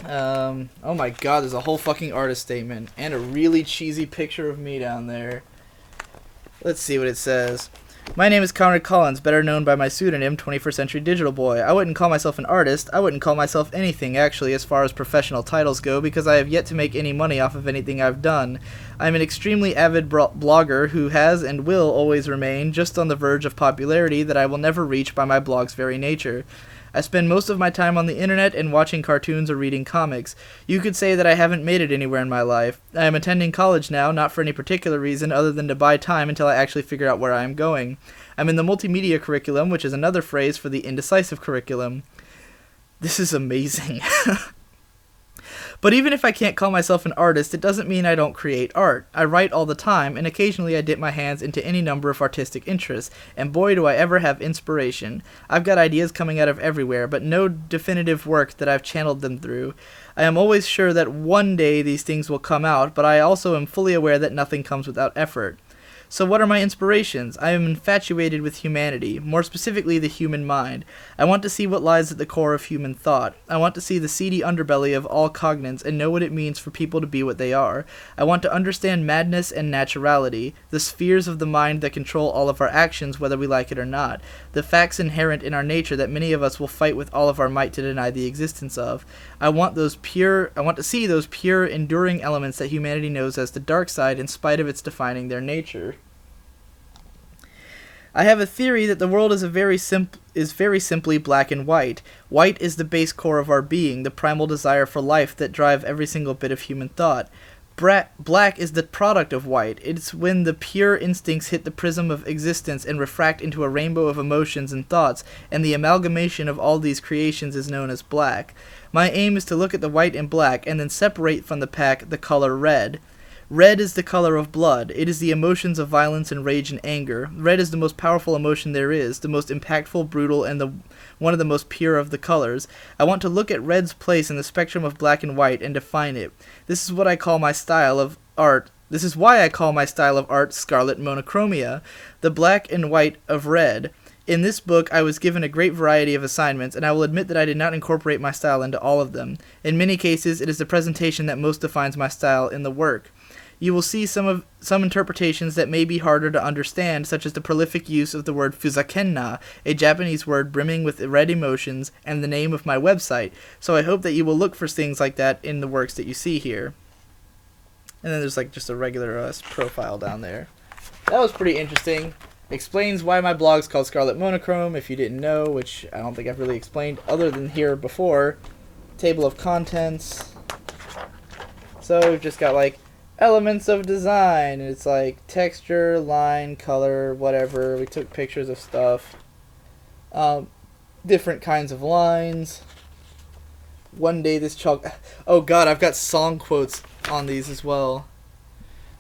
Oh my god, there's a whole fucking artist statement. And a really cheesy picture of me down there. Let's see what it says. My name is Conrad Collins, better known by my pseudonym 21st Century Digital Boy. I wouldn't call myself an artist. I wouldn't call myself anything, actually, as far as professional titles go, because I have yet to make any money off of anything I've done. I'm an extremely avid blogger who has and will always remain just on the verge of popularity that I will never reach by my blog's very nature. I spend most of my time on the internet and watching cartoons or reading comics. You could say that I haven't made it anywhere in my life. I am attending college now, not for any particular reason other than to buy time until I actually figure out where I am going. I'm in the multimedia curriculum, which is another phrase for the indecisive curriculum. This is amazing. But even if I can't call myself an artist, it doesn't mean I don't create art. I write all the time, and occasionally I dip my hands into any number of artistic interests, and boy do I ever have inspiration. I've got ideas coming out of everywhere, but no definitive work that I've channeled them through. I am always sure that one day these things will come out, but I also am fully aware that nothing comes without effort. So what are my inspirations? I am infatuated with humanity, more specifically the human mind. I want to see what lies at the core of human thought. I want to see the seedy underbelly of all cognizance and know what it means for people to be what they are. I want to understand madness and naturality, the spheres of the mind that control all of our actions whether we like it or not, the facts inherent in our nature that many of us will fight with all of our might to deny the existence of. I want to see those pure, enduring elements that humanity knows as the dark side in spite of its defining their nature. I have a theory that the world is very simply black and white. White is the base core of our being, the primal desire for life that drive every single bit of human thought. Black is the product of white. It's when the pure instincts hit the prism of existence and refract into a rainbow of emotions and thoughts, and the amalgamation of all these creations is known as black. My aim is to look at the white and black, and then separate from the pack the color red. Red is the color of blood. It is the emotions of violence and rage and anger. Red is the most powerful emotion there is, the most impactful, brutal, and one of the most pure of the colors. I want to look at red's place in the spectrum of black and white and define it. This is what I call my style of art. This is why I call my style of art scarlet monochromia, the black and white of red. In this book, I was given a great variety of assignments, and I will admit that I did not incorporate my style into all of them. In many cases, it is the presentation that most defines my style in the work. You will see some interpretations that may be harder to understand, such as the prolific use of the word fuzakenna, a Japanese word brimming with red emotions, and the name of my website, so I hope that you will look for things like that in the works that you see here. And then there's like just a regular profile down there. That was pretty interesting. Explains why my blog's called Scarlet Monochrome, if you didn't know, which I don't think I've really explained other than here before. Table of contents. So we've just got like elements of design, and it's like texture, line, color, whatever. We took pictures of stuff. Different kinds of lines. One day this chalk... Oh god, I've got song quotes on these as well.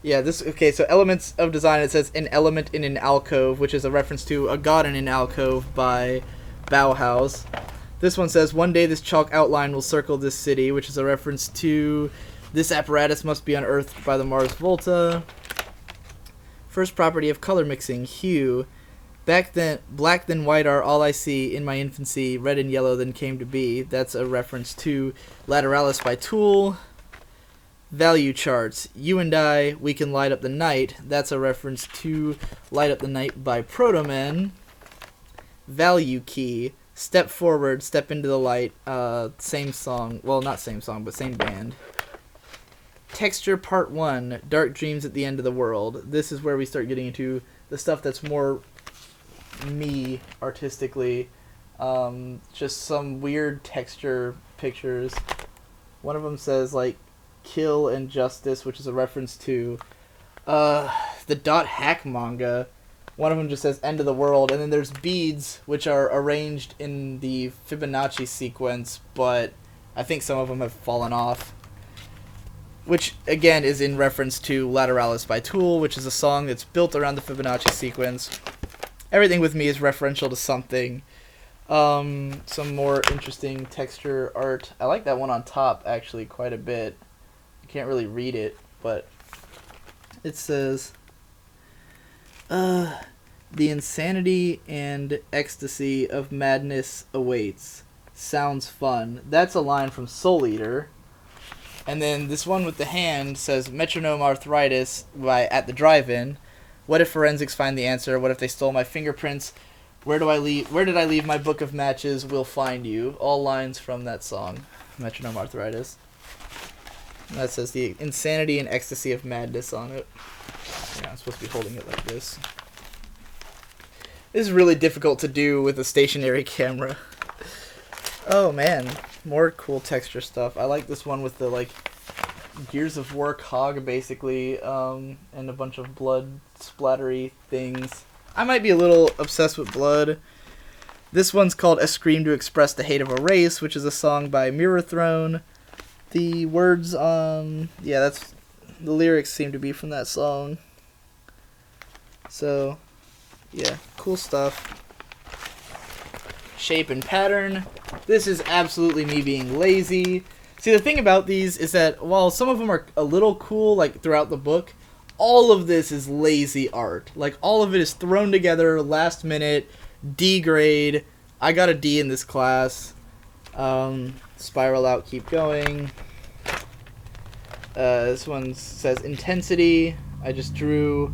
Yeah, okay, so elements of design, it says an element in an alcove, which is a reference to A God in an Alcove by Bauhaus. This one says, one day this chalk outline will circle this city, which is a reference to this apparatus must be unearthed by the Mars Volta. First property of color mixing, hue. Black then white are all I see in my infancy, red and yellow then came to be. That's a reference to Lateralis by Tool. Value charts. You and I, we can light up the night. That's a reference to Light Up the Night by Protomen. Value key. Step forward, step into the light. Same song. Well, not same song, but same band. Texture part 1. Dark dreams at the end of the world. This is where we start getting into the stuff that's more me artistically. Just some weird texture pictures. One of them says, like, Kill and Justice, which is a reference to the Dot Hack manga. One of them just says End of the World, and then there's beads, which are arranged in the Fibonacci sequence, but I think some of them have fallen off. Which, again, is in reference to Lateralis by Tool, which is a song that's built around the Fibonacci sequence. Everything with me is referential to something. Some more interesting texture art. I like that one on top, actually, quite a bit. Can't really read it, but it says, the insanity and ecstasy of madness awaits. Sounds fun. That's a line from Soul Eater. And then this one with the hand says, metronome arthritis by At the Drive-In. What if forensics find the answer? What if they stole my fingerprints? Where did I leave my book of matches? We'll find you. All lines from that song, Metronome Arthritis. That says the insanity and ecstasy of madness on it. Yeah, I'm supposed to be holding it like this. This is really difficult to do with a stationary camera. Oh man, more cool texture stuff. I like this one with the like Gears of War cog basically, and a bunch of blood splattery things. I might be a little obsessed with blood. This one's called A Scream to Express the Hate of a Race, which is a song by Mirror Throne. The words the lyrics seem to be from that song. So, yeah, cool stuff. Shape and pattern. This is absolutely me being lazy. See, the thing about these is that while some of them are a little cool, like throughout the book, all of this is lazy art. Like, all of it is thrown together, last minute, D grade. I got a D in this class. Spiral out, keep going. This one says intensity. I just drew...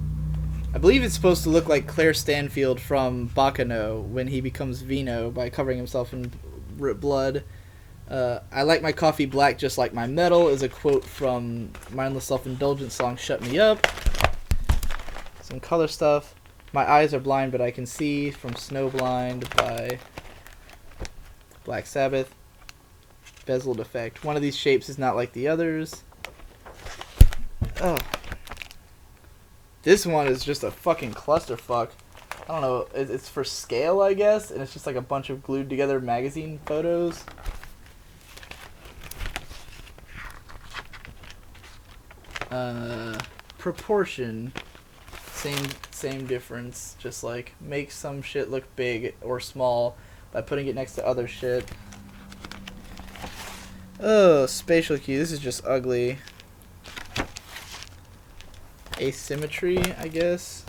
I believe it's supposed to look like Claire Stanfield from Bacano when he becomes Vino by covering himself in blood. I like my coffee black just like my metal is a quote from Mindless Self-Indulgence song Shut Me Up. Some color stuff. My eyes are blind, but I can see from Snowblind by Black Sabbath. Bezel defect. One of these shapes is not like the others. Oh. This one is just a fucking clusterfuck. I don't know. It's for scale, I guess, and it's just like a bunch of glued together magazine photos. Proportion. Same difference. Just like make some shit look big or small by putting it next to other shit. Oh, spatial cue. This is just ugly. Asymmetry, I guess.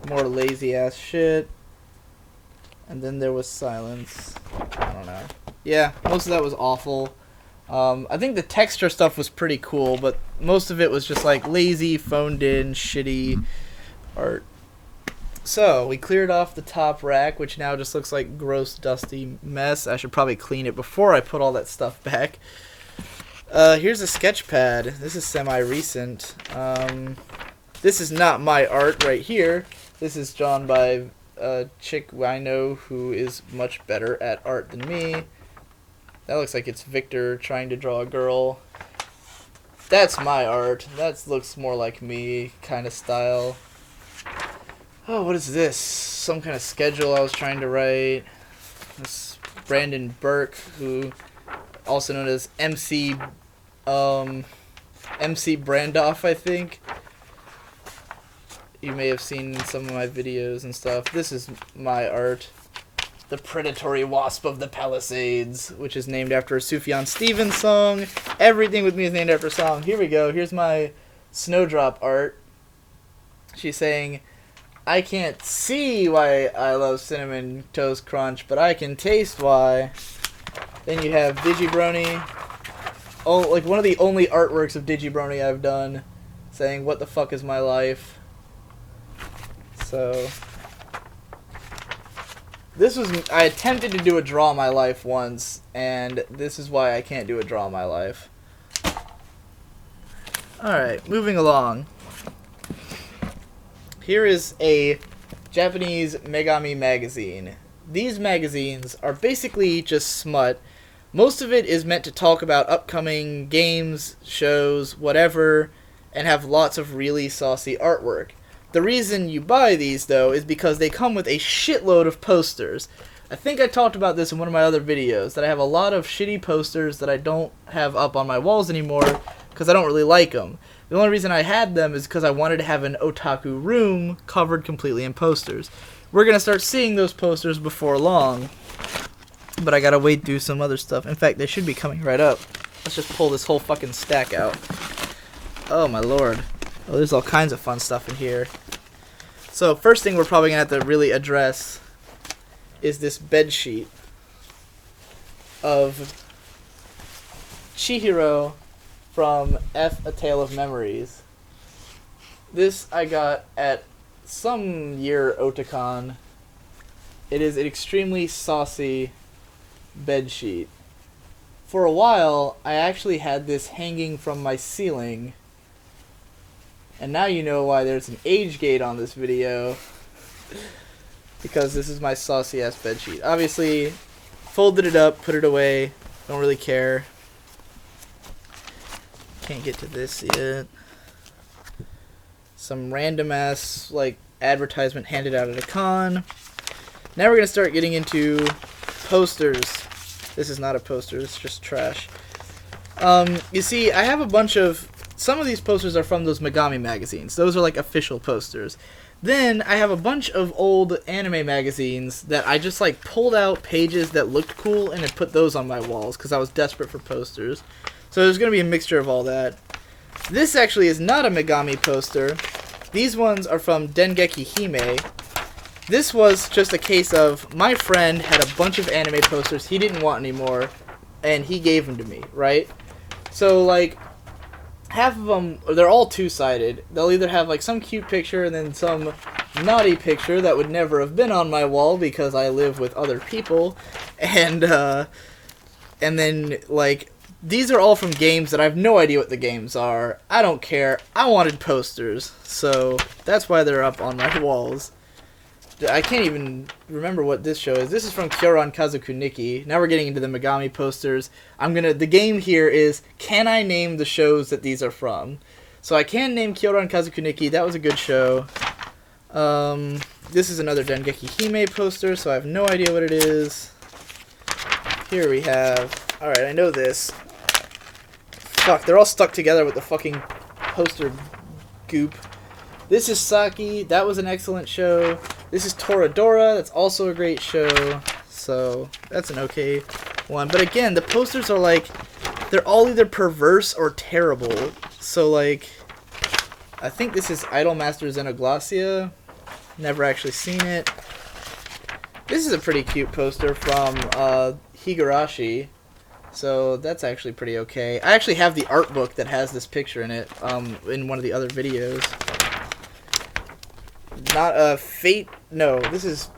More lazy ass shit. And then there was silence. I don't know. Yeah, most of that was awful. I think the texture stuff was pretty cool, but most of it was just like lazy, phoned in, shitty art. So, we cleared off the top rack, which now just looks like gross, dusty mess. I should probably clean it before I put all that stuff back. Here's a sketch pad. This is semi-recent. This is not my art right here. This is drawn by a chick I know who is much better at art than me. That looks like it's Victor trying to draw a girl. That's my art. That looks more like me kind of style. Oh, what is this? Some kind of schedule I was trying to write. This Brandon Burke, who also known as MC Brandoff, I think. You may have seen some of my videos and stuff. This is my art. The Predatory Wasp of the Palisades, which is named after a Sufjan Stevens song. Everything with me is named after a song. Here we go. Here's my Snowdrop art. She's saying, I can't see why I love Cinnamon Toast Crunch, but I can taste why. Then you have Digibrony. Oh, like one of the only artworks of Digibrony I've done, saying, what the fuck is my life? So, I attempted to do a draw my life once, and this is why I can't do a draw my life. Alright, moving along. Here is a Japanese Megami magazine. These magazines are basically just smut. Most of it is meant to talk about upcoming games, shows, whatever, and have lots of really saucy artwork. The reason you buy these, though, is because they come with a shitload of posters. I think I talked about this in one of my other videos, that I have a lot of shitty posters that I don't have up on my walls anymore because I don't really like them. The only reason I had them is because I wanted to have an otaku room covered completely in posters. We're going to start seeing those posters before long, but I gotta wait to do some other stuff. In fact, they should be coming right up. Let's just pull this whole fucking stack out. Oh my lord. Oh, there's all kinds of fun stuff in here. So, first thing we're probably going to have to really address is this bed sheet of Chihiro from F: A Tale of Memories. This I got at some year Otakon. It is an extremely saucy bed sheet. For a while, I actually had this hanging from my ceiling. And now you know why there's an age gate on this video. Because this is my saucy ass bedsheet. Obviously, folded it up, put it away. Don't really care. Can't get to this yet. Some random ass, like, advertisement handed out at a con. Now we're going to start getting into posters. This is not a poster, it's just trash. You see, I have a bunch of... Some of these posters are from those Megami magazines. Those are like official posters. Then I have a bunch of old anime magazines that I just like pulled out pages that looked cool and had put those on my walls because I was desperate for posters. So there's going to be a mixture of all that. This actually is not a Megami poster. These ones are from Dengeki Hime. This was just a case of my friend had a bunch of anime posters he didn't want anymore and he gave them to me, right? So like... half of them, they're all two-sided. They'll either have like some cute picture and then some naughty picture that would never have been on my wall because I live with other people, and then like these are all from games that I have no idea what the games are. I don't care. I wanted posters, so that's why they're up on my walls. I can't even remember what this show is. This is from Kyoran Kazoku Nikki. Now we're getting into the Megami posters. The game here is, can I name the shows that these are from? So I can name Kyoran Kazoku Nikki. That was a good show. This is another Dengeki Hime poster, so I have no idea what it is. Here we have... Alright, I know this. Fuck, they're all stuck together with the fucking poster goop. This is Saki. That was an excellent show. This is Toradora. That's also a great show. So, that's an okay one. But again, the posters are like... They're all either perverse or terrible. So, like... I think this is Idolmaster Xenoglossia. Never actually seen it. This is a pretty cute poster from Higurashi. So that's actually pretty okay. I actually have the art book that has this picture in it in one of the other videos. Not Fate. No, this is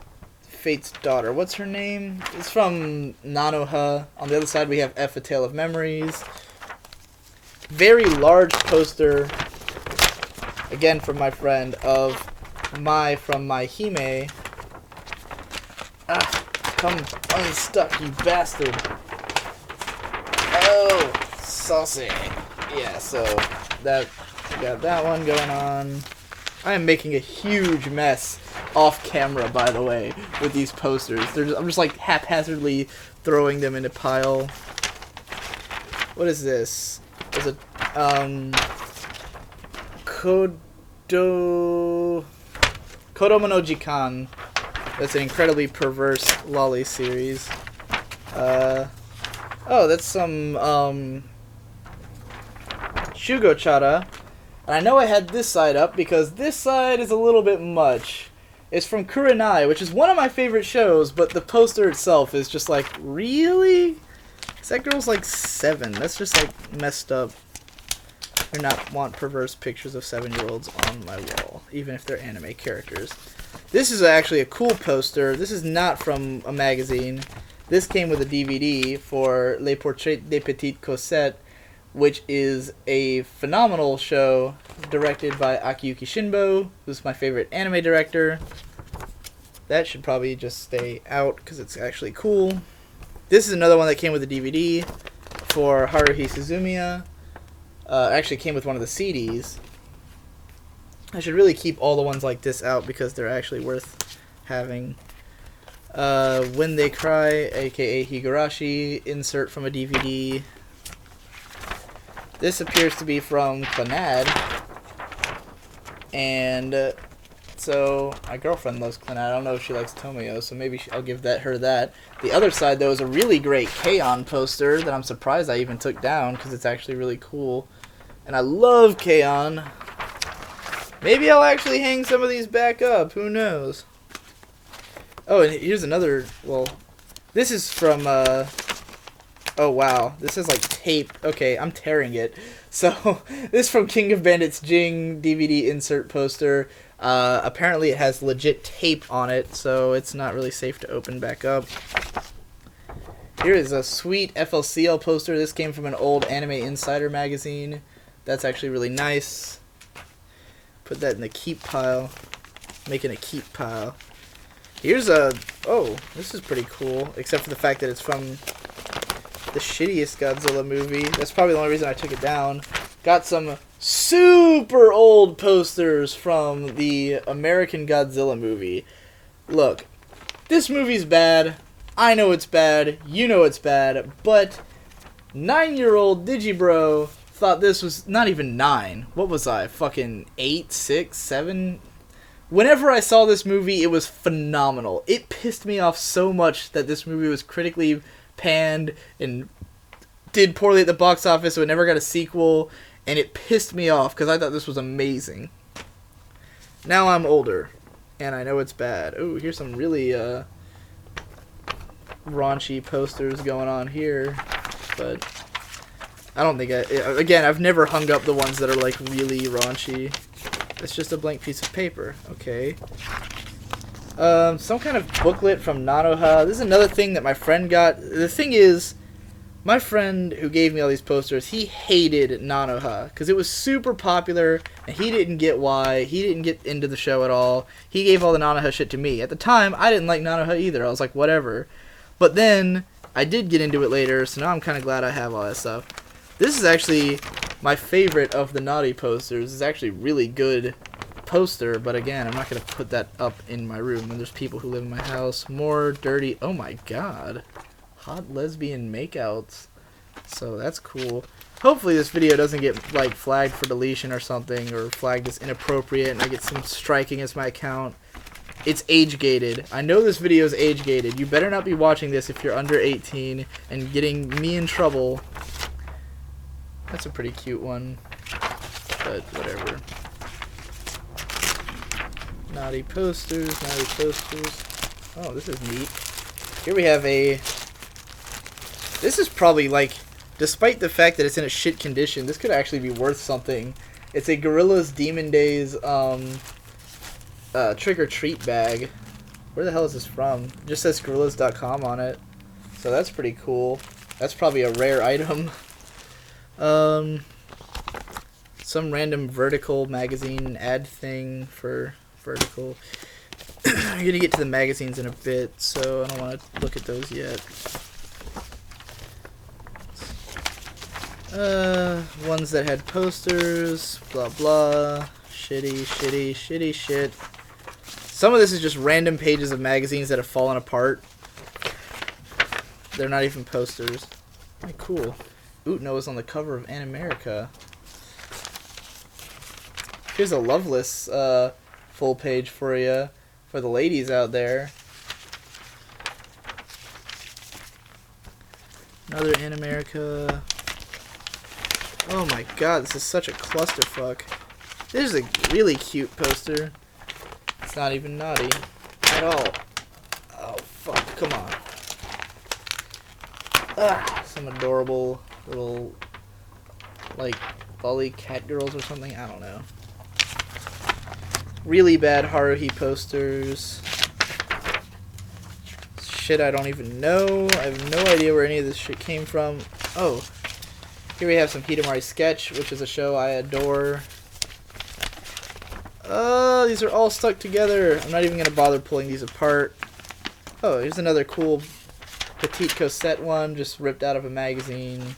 Fate's daughter. What's her name? It's from Nanoha. On the other side we have F, A Tale of Memories. Very large poster. Again from my friend of from my Hime. Ah, come unstuck, you bastard. Oh, saucy. Yeah, so that got that one going on. I am making a huge mess off camera, by the way, with these posters. I'm just like haphazardly throwing them in a pile. What is this? Is it Kodomo no Jikan. That's an incredibly perverse lolly series. Oh, that's some Shugo Chara. And I know I had this side up because this side is a little bit much. It's from Kurenai, which is one of my favorite shows, but the poster itself is just like, really? That girl's like 7. That's just like messed up. I do not want perverse pictures of 7-year-olds on my wall, even if they're anime characters. This is actually a cool poster. This is not from a magazine. This came with a DVD for Les Portraits des Petites Cosettes, which is a phenomenal show directed by Akiyuki Shinbo, who's my favorite anime director. That should probably just stay out because it's actually cool. This is another one that came with a DVD for Haruhi Suzumiya. Actually came with one of the CDs. I should really keep all the ones like this out because they're actually worth having. When They Cry, aka Higurashi, insert from a DVD. This appears to be from Clannad. And so my girlfriend loves Clannad. I don't know if she likes Tomoyo, so maybe I'll give her that. The other side, though, is a really great K-On! Poster that I'm surprised I even took down because it's actually really cool. And I love K-On! Maybe I'll actually hang some of these back up. Who knows? Oh, and here's another... Well, this is from... Oh, wow. This is like tape. Okay, I'm tearing it. So, this is from King of Bandits Jing DVD insert poster. Apparently it has legit tape on it, so it's not really safe to open back up. Here is a sweet FLCL poster. This came from an old Anime Insider magazine. That's actually really nice. Put that in the keep pile. Making a keep pile. Here's a... Oh, this is pretty cool. Except for the fact that it's from the shittiest Godzilla movie. That's probably the only reason I took it down. Got some super old posters from the American Godzilla movie. Look, this movie's bad. I know it's bad. You know it's bad. But 9-year-old Digibro thought this was... Not even 9. What was I? Fucking 8, 6, 7... Whenever I saw this movie, it was phenomenal. It pissed me off so much that this movie was critically panned and did poorly at the box office, so it never got a sequel, and it pissed me off because I thought this was amazing. Now I'm older, and I know it's bad. Ooh, here's some really raunchy posters going on here, but I don't think again, I've never hung up the ones that are like really raunchy. It's just a blank piece of paper. Okay. Some kind of booklet from Nanoha. This is another thing that my friend got. The thing is, My friend who gave me all these posters, he hated Nanoha because it was super popular, and he didn't get why. He didn't get into the show at all. He gave all the Nanoha shit to me. At the time, I didn't like Nanoha either. I was like, whatever. But then, I did get into it later, so now I'm kind of glad I have all that stuff. This is actually my favorite of the Naughty posters. It's actually really good poster, but again, I'm not going to put that up in my room when there's people who live in my house. More dirty. Oh my god. Hot lesbian makeouts. So that's cool. Hopefully this video doesn't get like flagged for deletion or something, or flagged as inappropriate and I get some striking as my account. It's age gated. I know this video is age gated. You better not be watching this if you're under 18 and getting me in trouble. That's a pretty cute one, but whatever. Naughty posters, naughty posters. Oh, this is neat. Here we have a... This is probably, like, despite the fact that it's in a shit condition, this could actually be worth something. It's a Gorillaz Demon Days trick-or-treat bag. Where the hell is this from? It just says Gorillaz.com on it. So that's pretty cool. That's probably a rare item. Some random Vertical magazine ad thing for Vertical. I'm going to get to the magazines in a bit, so I don't want to look at those yet. Ones that had posters, blah blah, shitty shit. Some of this is just random pages of magazines that have fallen apart. They're not even posters. Oh, cool. Utno is on the cover of Animerica. Here's a Loveless full page for you, for the ladies out there. Another Animerica. Oh my god, this is such a clusterfuck. This is a really cute poster. It's not even naughty at all. Oh fuck, come on. Ah, some adorable little, like, Bully cat girls or something, I don't know. Really bad Haruhi posters. Shit I don't even know. I have no idea where any of this shit came from. Oh. Here we have some Hidamari Sketch, which is a show I adore. Oh, these are all stuck together. I'm not even going to bother pulling these apart. Oh, here's another cool Petite Cosette one, just ripped out of a magazine.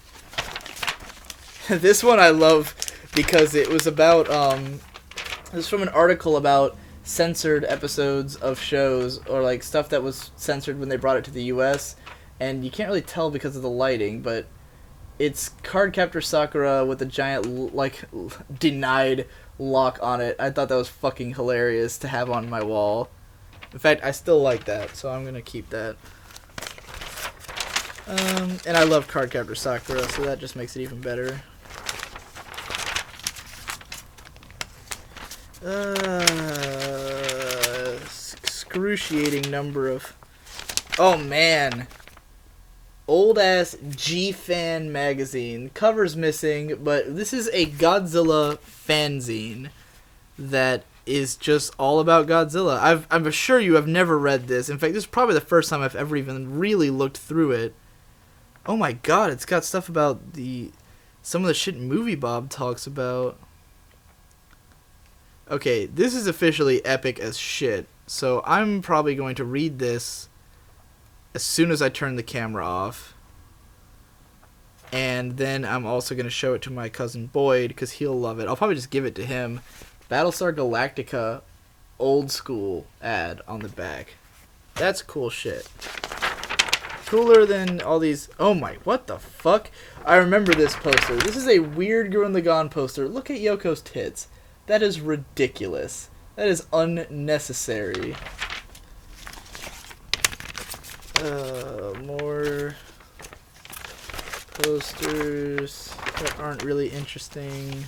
This one I love because it was about, it was from an article about censored episodes of shows, or like stuff that was censored when they brought it to the US. And you can't really tell because of the lighting, but it's Cardcaptor Sakura with a giant, like, denied lock on it. I thought that was fucking hilarious to have on my wall. In fact, I still like that, so I'm gonna keep that. And I love Cardcaptor Sakura, so that just makes it even better. Excruciating number of... Oh, man. Old-ass G-Fan magazine. Cover's missing, but this is a Godzilla fanzine that is just all about Godzilla. I'm sure you have never read this. In fact, this is probably the first time I've ever even really looked through it. Oh my god, it's got stuff about some of the shit Movie Bob talks about. Okay, this is officially epic as shit. So I'm probably going to read this as soon as I turn the camera off. And then I'm also going to show it to my cousin Boyd, because he'll love it. I'll probably just give it to him. Battlestar Galactica old school ad on the back. That's cool shit. Cooler than all these... Oh my, what the fuck? I remember this poster. This is a weird Gurren Lagann poster. Look at Yoko's tits. That is ridiculous. That is unnecessary. More posters that aren't really interesting.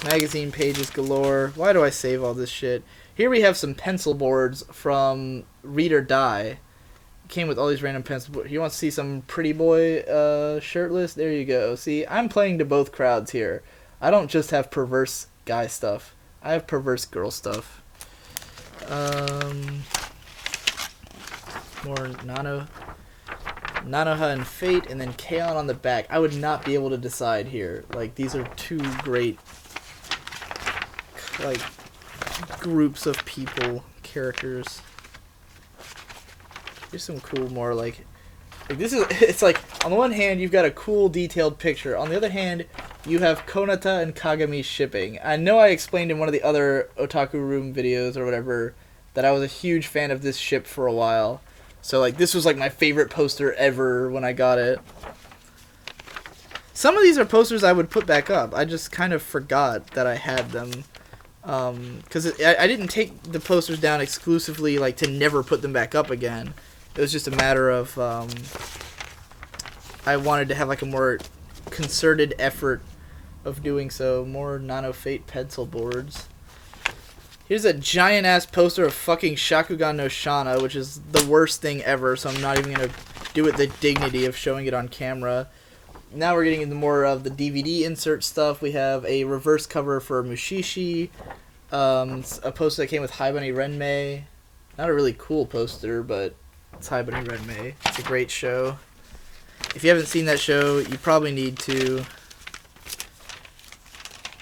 Magazine pages galore. Why do I save all this shit? Here we have some pencil boards from Read or Die. Came with all these random pencil boards. You want to see some pretty boy shirtless? There you go. See, I'm playing to both crowds here. I don't just have perverse guy stuff. I have perverse girl stuff. More Nanoha and Fate, and then Kaon on the back. I would not be able to decide here. Like, these are two great, like, groups of people, characters. Here's some cool, more like this is, it's like, on the one hand, you've got a cool, detailed picture. On the other hand, you have Konata and Kagami shipping. I know I explained in one of the other Otaku Room videos or whatever that I was a huge fan of this ship for a while. So, like, this was, like, my favorite poster ever when I got it. Some of these are posters I would put back up. I just kind of forgot that I had them. Because I didn't take the posters down exclusively, like, to never put them back up again. It was just a matter of, I wanted to have, like, a more concerted effort of doing so. More Nano Fate pencil boards. Here's a giant-ass poster of fucking Shakugan no Shana, which is the worst thing ever, so I'm not even going to do it the dignity of showing it on camera. Now we're getting into more of the DVD insert stuff. We have a reverse cover for Mushishi, a poster that came with Haibani Renmei. Not a really cool poster, but it's Haibani Renmei. It's a great show. If you haven't seen that show, you probably need to...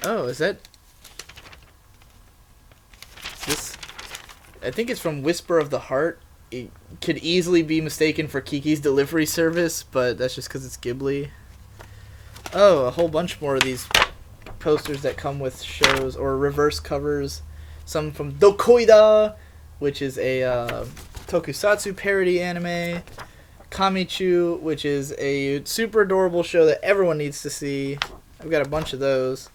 Oh, is that... This... I think it's from Whisper of the Heart. It could easily be mistaken for Kiki's Delivery Service, but that's just because it's Ghibli. Oh, a whole bunch more of these posters that come with shows, or reverse covers. Some from Dokoida, which is a tokusatsu parody anime. Kamichu, which is a super adorable show that everyone needs to see. I've got a bunch of those.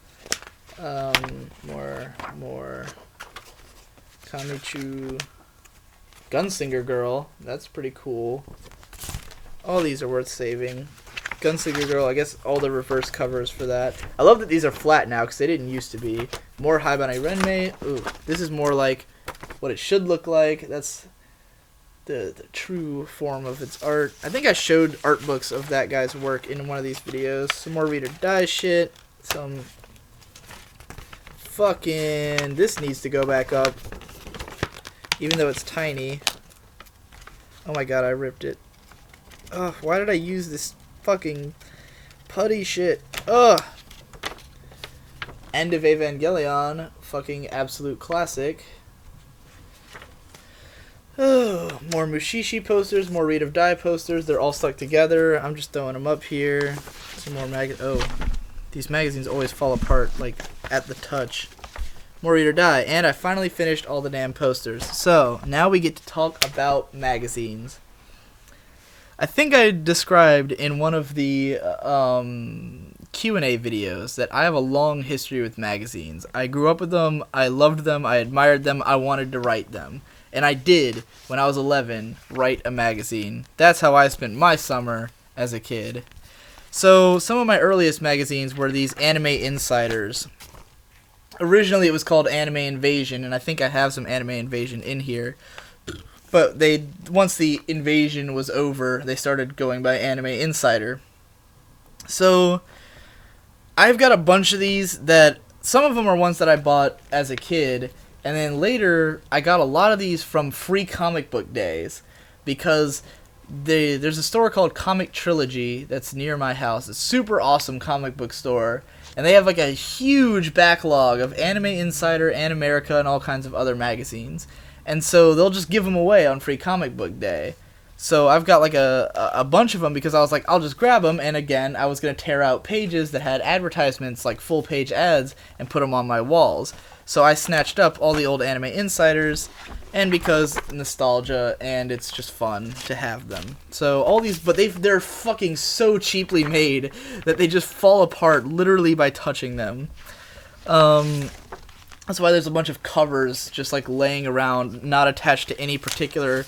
More Kamichu. Gunslinger Girl, that's pretty cool. All these are worth saving. Gunslinger Girl, I guess all the reverse covers for that. I love that these are flat now because they didn't used to be. More Haibane Renmei. Ooh, this is more like what it should look like. That's the true form of its art. I think I showed art books of that guy's work in one of these videos. Some more Read or Die shit. Some fucking... This needs to go back up. Even though it's tiny. Oh my god, I ripped it. Ugh, why did I use this fucking putty shit? Ugh. End of Evangelion. Fucking absolute classic. Oh, more Mushishi posters, more Read of Die posters. They're all stuck together. I'm just throwing them up here. Some more Oh, these magazines always fall apart, like, at the touch. More Read or Die. And I finally finished all the damn posters. So, now we get to talk about magazines. I think I described in one of the Q&A videos that I have a long history with magazines. I grew up with them, I loved them, I admired them, I wanted to write them. And I did, when I was 11, write a magazine. That's how I spent my summer as a kid. So, some of my earliest magazines were these Anime Insiders. Originally it was called Anime Invasion, and I think I have some Anime Invasion in here. But once the invasion was over, they started going by Anime Insider. So, I've got a bunch of these that, some of them are ones that I bought as a kid, and then later, I got a lot of these from free comic book days, because there's a store called Comic Trilogy that's near my house. It's a super awesome comic book store, and they have like a huge backlog of Anime Insider, Animerica, and all kinds of other magazines. And so they'll just give them away on free comic book day. So I've got like a bunch of them because I was like, I'll just grab them, and again, I was going to tear out pages that had advertisements, like full page ads, and put them on my walls. So I snatched up all the old Anime Insiders, and because nostalgia, and it's just fun to have them. So all these, but they're fucking so cheaply made that they just fall apart literally by touching them. That's why there's a bunch of covers just like laying around, not attached to any particular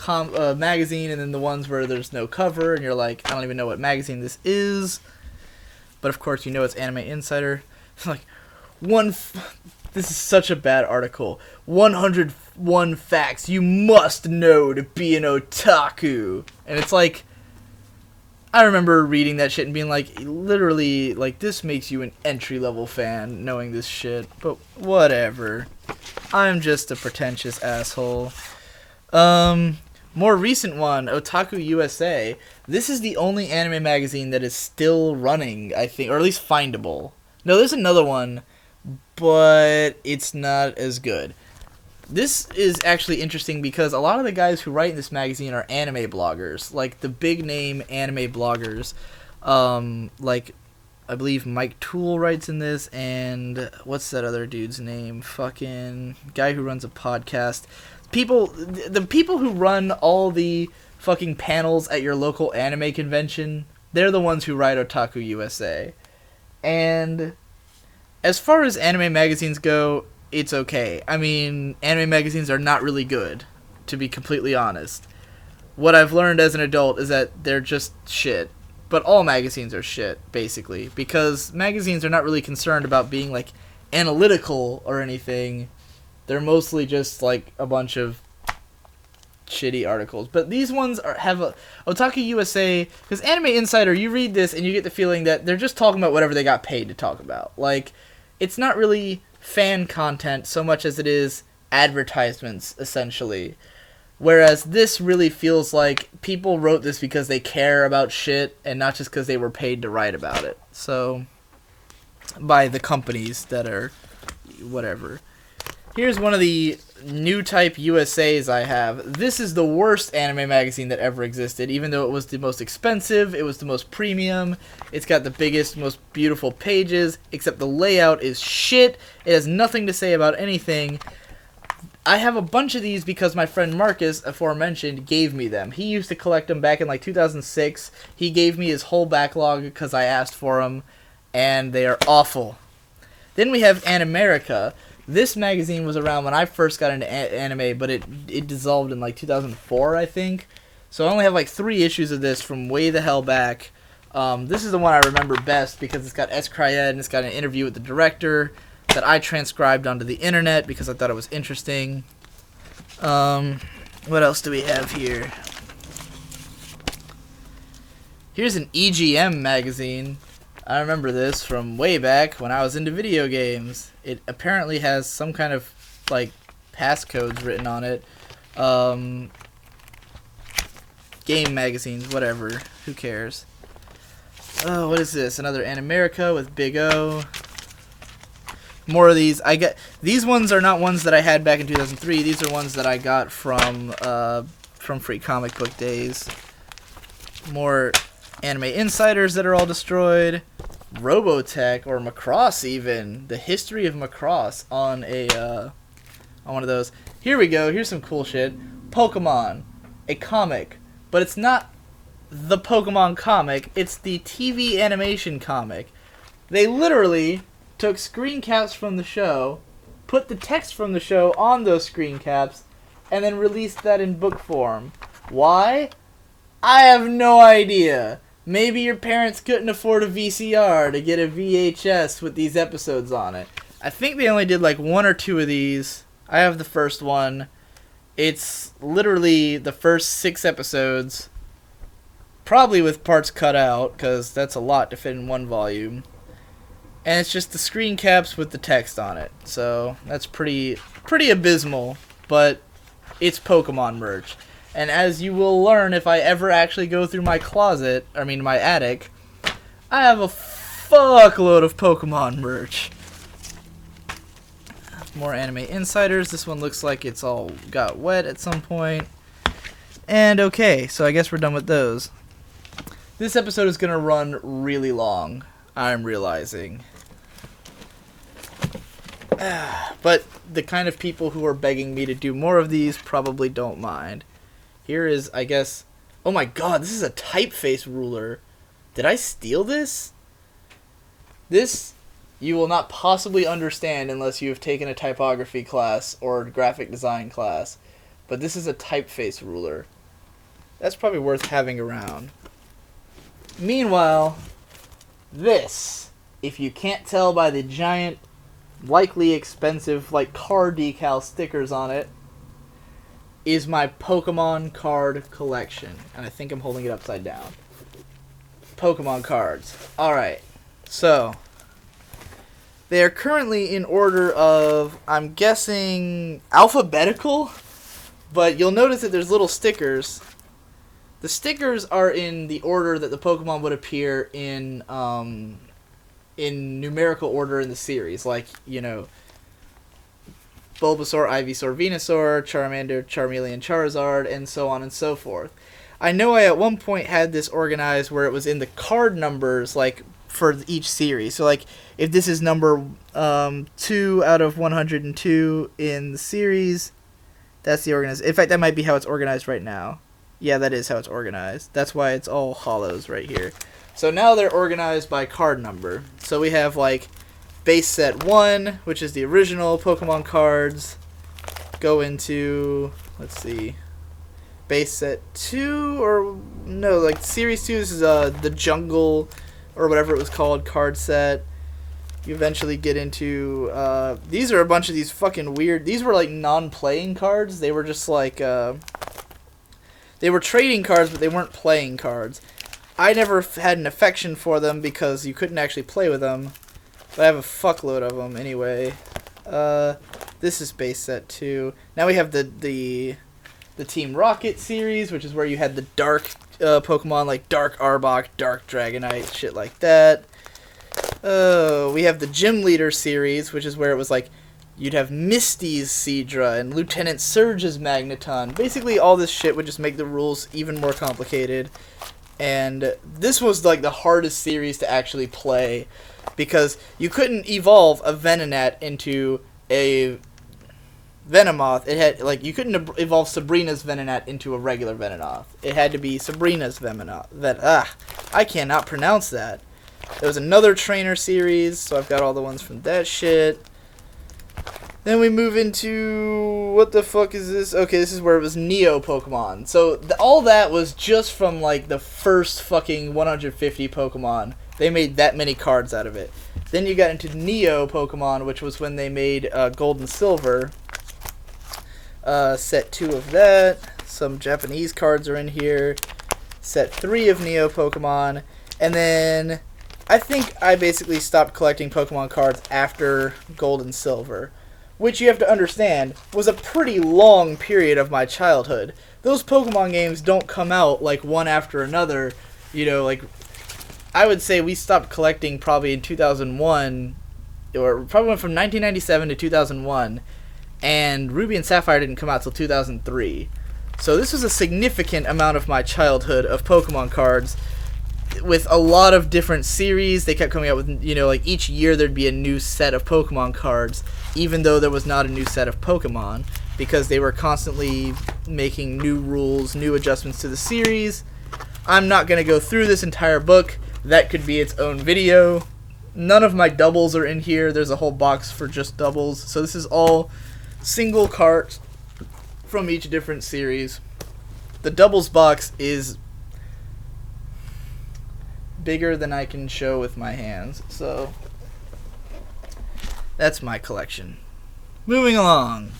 magazine, and then the ones where there's no cover, and you're like, I don't even know what magazine this is. But of course, you know it's Anime Insider. Like, this is such a bad article. 101 facts you must know to be an otaku. And it's like, I remember reading that shit and being like, literally, like, this makes you an entry-level fan, knowing this shit. But more recent one, Otaku USA. This is the only anime magazine that is still running, I think, or at least findable. No, there's another one, but it's not as good. This is actually interesting because a lot of the guys who write in this magazine are anime bloggers, like the big name anime bloggers. Like, I believe Mike Toole writes in this, and what's that other dude's name? Fucking guy who runs a podcast. The people who run all the fucking panels at your local anime convention, they're the ones who write Otaku USA. And as far as anime magazines go, it's okay. I mean, anime magazines are not really good, to be completely honest. What I've learned as an adult is that they're just shit. But all magazines are shit, basically, because magazines are not really concerned about being, like, analytical or anything. They're mostly just, like, a bunch of shitty articles. But these ones have a Otaku USA, because Anime Insider, you read this and you get the feeling that they're just talking about whatever they got paid to talk about. Like, it's not really fan content so much as it is advertisements, essentially. Whereas this really feels like people wrote this because they care about shit and not just because they were paid to write about it. So, by the companies that are whatever. Here's one of the new type USAs I have. This is the worst anime magazine that ever existed, even though it was the most expensive, it was the most premium, it's got the biggest, most beautiful pages, except the layout is shit, it has nothing to say about anything. I have a bunch of these because my friend Marcus, aforementioned, gave me them. He used to collect them back in like 2006. He gave me his whole backlog because I asked for them, and they are awful. Then we have Animerica. This magazine was around when I first got into anime, but it dissolved in like 2004, I think. So I only have like 3 issues of this from way the hell back. This is the one I remember best because it's got S. Cryed and it's got an interview with the director that I transcribed onto the internet because I thought it was interesting. What else do we have here? Here's an EGM magazine. I remember this from way back when I was into video games. It apparently has some kind of, like, passcodes written on it. Game magazines, whatever. Who cares? Oh, what is this? Another Animerica with Big O. More of these. These ones are not ones that I had back in 2003. These are ones that I got from Free Comic Book Days. More Anime Insiders that are all destroyed. Robotech or Macross even. The history of Macross on one of those. Here we go. Here's some cool shit. Pokemon, a comic, but it's not the Pokemon comic. It's the TV animation comic. They literally took screen caps from the show, put the text from the show on those screen caps, and then released that in book form. Why? I have no idea. Maybe your parents couldn't afford a VCR to get a VHS with these episodes on it. I think they only did like 1 or 2 of these. I have the first one. It's literally the first 6 episodes, probably with parts cut out, because that's a lot to fit in one volume. And it's just the screen caps with the text on it. So that's pretty abysmal, but it's Pokemon merch. And as you will learn if I ever actually go through my my attic, I have a fuckload of Pokemon merch. More Anime Insiders. This one looks like it's all got wet at some point. And okay, so I guess we're done with those. This episode is going to run really long, I'm realizing. But the kind of people who are begging me to do more of these probably don't mind. Here is, I guess... Oh my god, this is a typeface ruler. Did I steal this? This you will not possibly understand unless you have taken a typography class or graphic design class. But this is a typeface ruler. That's probably worth having around. Meanwhile, this, if you can't tell by the giant, likely expensive, like, car decal stickers on it, is my Pokemon card collection. And I think I'm holding it upside down. Pokemon cards. Alright. So, they are currently in order of, I'm guessing, alphabetical? But you'll notice that there's little stickers. The stickers are in the order that the Pokemon would appear in numerical order in the series. Like, you know, Bulbasaur, Ivysaur, Venusaur, Charmander, Charmeleon, Charizard, and so on and so forth. I know I at one point had this organized where it was in the card numbers, like, for each series. So, like, if this is number 2 out of 102 in the series, that's the organized. In fact, that might be how it's organized right now. Yeah, that is how it's organized. That's why it's all hollows right here. So now they're organized by card number. So we have, like, base set 1, which is the original Pokemon cards, go into, let's see, base set 2, or no, like series 2, this is the jungle, or whatever it was called, card set. You eventually get into, these are a bunch of these fucking weird, these were like non-playing cards. They were just like, they were trading cards, but they weren't playing cards. I never had an affection for them because you couldn't actually play with them. But I have a fuckload of them anyway. This is base set 2. Now we have the Team Rocket series, which is where you had the dark Pokemon like Dark Arbok, Dark Dragonite, shit like that. We have the Gym Leader series, which is where it was like you'd have Misty's Seadra and Lieutenant Surge's Magneton. Basically, all this shit would just make the rules even more complicated. And this was like the hardest series to actually play, because you couldn't evolve a Venonat into a Venomoth. It had, like, you couldn't evolve Sabrina's Venonat into a regular Venomoth. It had to be Sabrina's Venomoth. I cannot pronounce that. There was another trainer series, so I've got all the ones from that shit. Then we move into, what the fuck is this? Okay, this is where it was Neo Pokemon. So all that was just from like the first fucking 150 Pokemon. They made that many cards out of it. Then you got into Neo Pokemon, which was when they made Gold and Silver. Set 2 of that. Some Japanese cards are in here. Set 3 of Neo Pokemon. And then I think I basically stopped collecting Pokemon cards after Gold and Silver, which you have to understand was a pretty long period of my childhood. Those Pokemon games don't come out like one after another. You know, like, I would say we stopped collecting probably in 2001, or probably went from 1997 to 2001, and Ruby and Sapphire didn't come out till 2003. So this was a significant amount of my childhood of Pokemon cards, with a lot of different series. They kept coming out with, you know, like each year there'd be a new set of Pokemon cards, even though there was not a new set of Pokemon, because they were constantly making new rules, new adjustments to the series. I'm not going to go through this entire book. That could be its own video. None of my doubles are in here. There's a whole box for just doubles. So this is all single cards from each different series. The doubles box is bigger than I can show with my hands, so that's my collection. Moving along.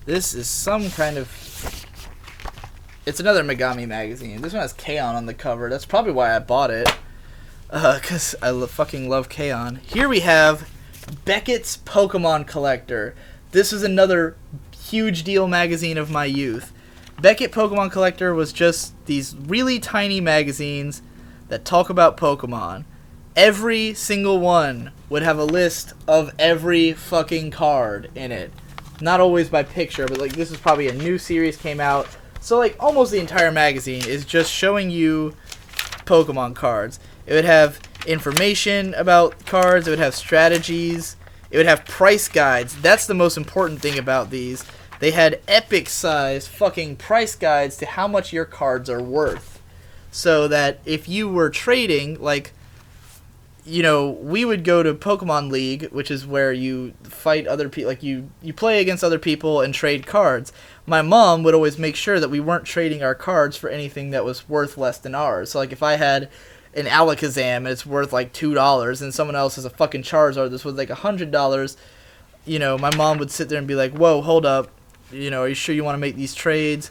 This is some kind of, it's another Megami magazine. This one has K-On! On the cover. That's probably why I bought it, because I fucking love K-On! Here we have Beckett's Pokemon Collector. This is another huge deal magazine of my youth. Beckett Pokemon Collector was just these really tiny magazines that talk about Pokemon. Every single one would have a list of every fucking card in it. Not always by picture, but like this is probably a new series came out. So like almost the entire magazine is just showing you Pokemon cards. It would have information about cards, it would have strategies, it would have price guides. That's the most important thing about these. They had epic size fucking price guides to how much your cards are worth. So that if you were trading, like, you know, we would go to Pokemon League, which is where you fight other people, like you play against other people and trade cards. My mom would always make sure that we weren't trading our cards for anything that was worth less than ours. So like if I had an Alakazam and it's worth like $2 and someone else has a fucking Charizard that's worth like $100, you know, my mom would sit there and be like, whoa, hold up, you know, are you sure you want to make these trades?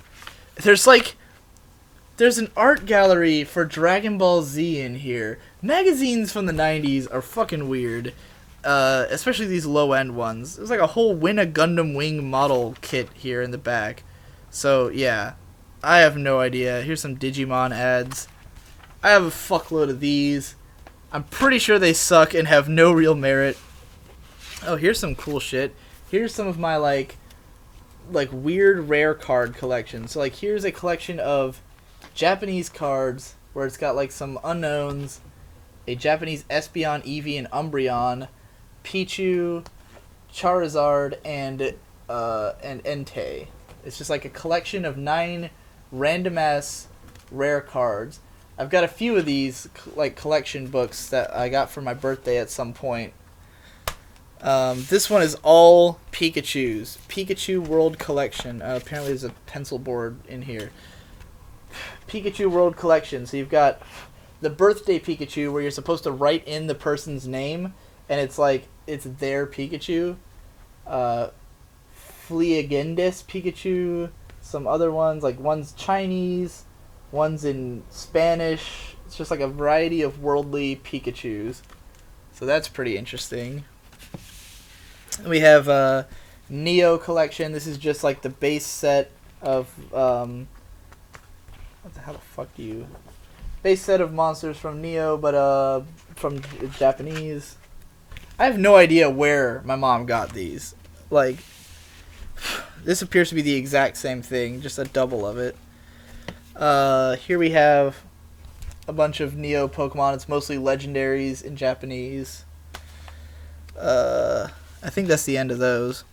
There's an art gallery for Dragon Ball Z in here. Magazines from the 90s are fucking weird. Especially these low-end ones. There's like a whole Win a Gundam Wing model kit here in the back. So, yeah. I have no idea. Here's some Digimon ads. I have a fuckload of these. I'm pretty sure they suck and have no real merit. Oh, here's some cool shit. Here's some of my, like weird rare card collection. So, like, here's a collection of Japanese cards where it's got, like, some unknowns, a Japanese Espeon, Eevee, and Umbreon, Pichu, Charizard, and Entei. It's just, like, a collection of 9 random-ass rare cards. I've got a few of these, like, collection books that I got for my birthday at some point. This one is all Pikachus. Pikachu World Collection. Apparently there's a pencil board in here. Pikachu World Collection. So you've got the birthday Pikachu where you're supposed to write in the person's name, and it's like, it's their Pikachu. Fleagendis Pikachu. Some other ones, like one's Chinese, one's in Spanish. It's just like a variety of worldly Pikachus. So that's pretty interesting. We have Neo Collection. This is just like the base set of how the fuck do you base set of monsters from Neo, but from Japanese. I have no idea where my mom got these. Like, this appears to be the exact same thing, just a double of it. Here we have a bunch of Neo Pokemon. It's mostly legendaries in Japanese. I think that's the end of those.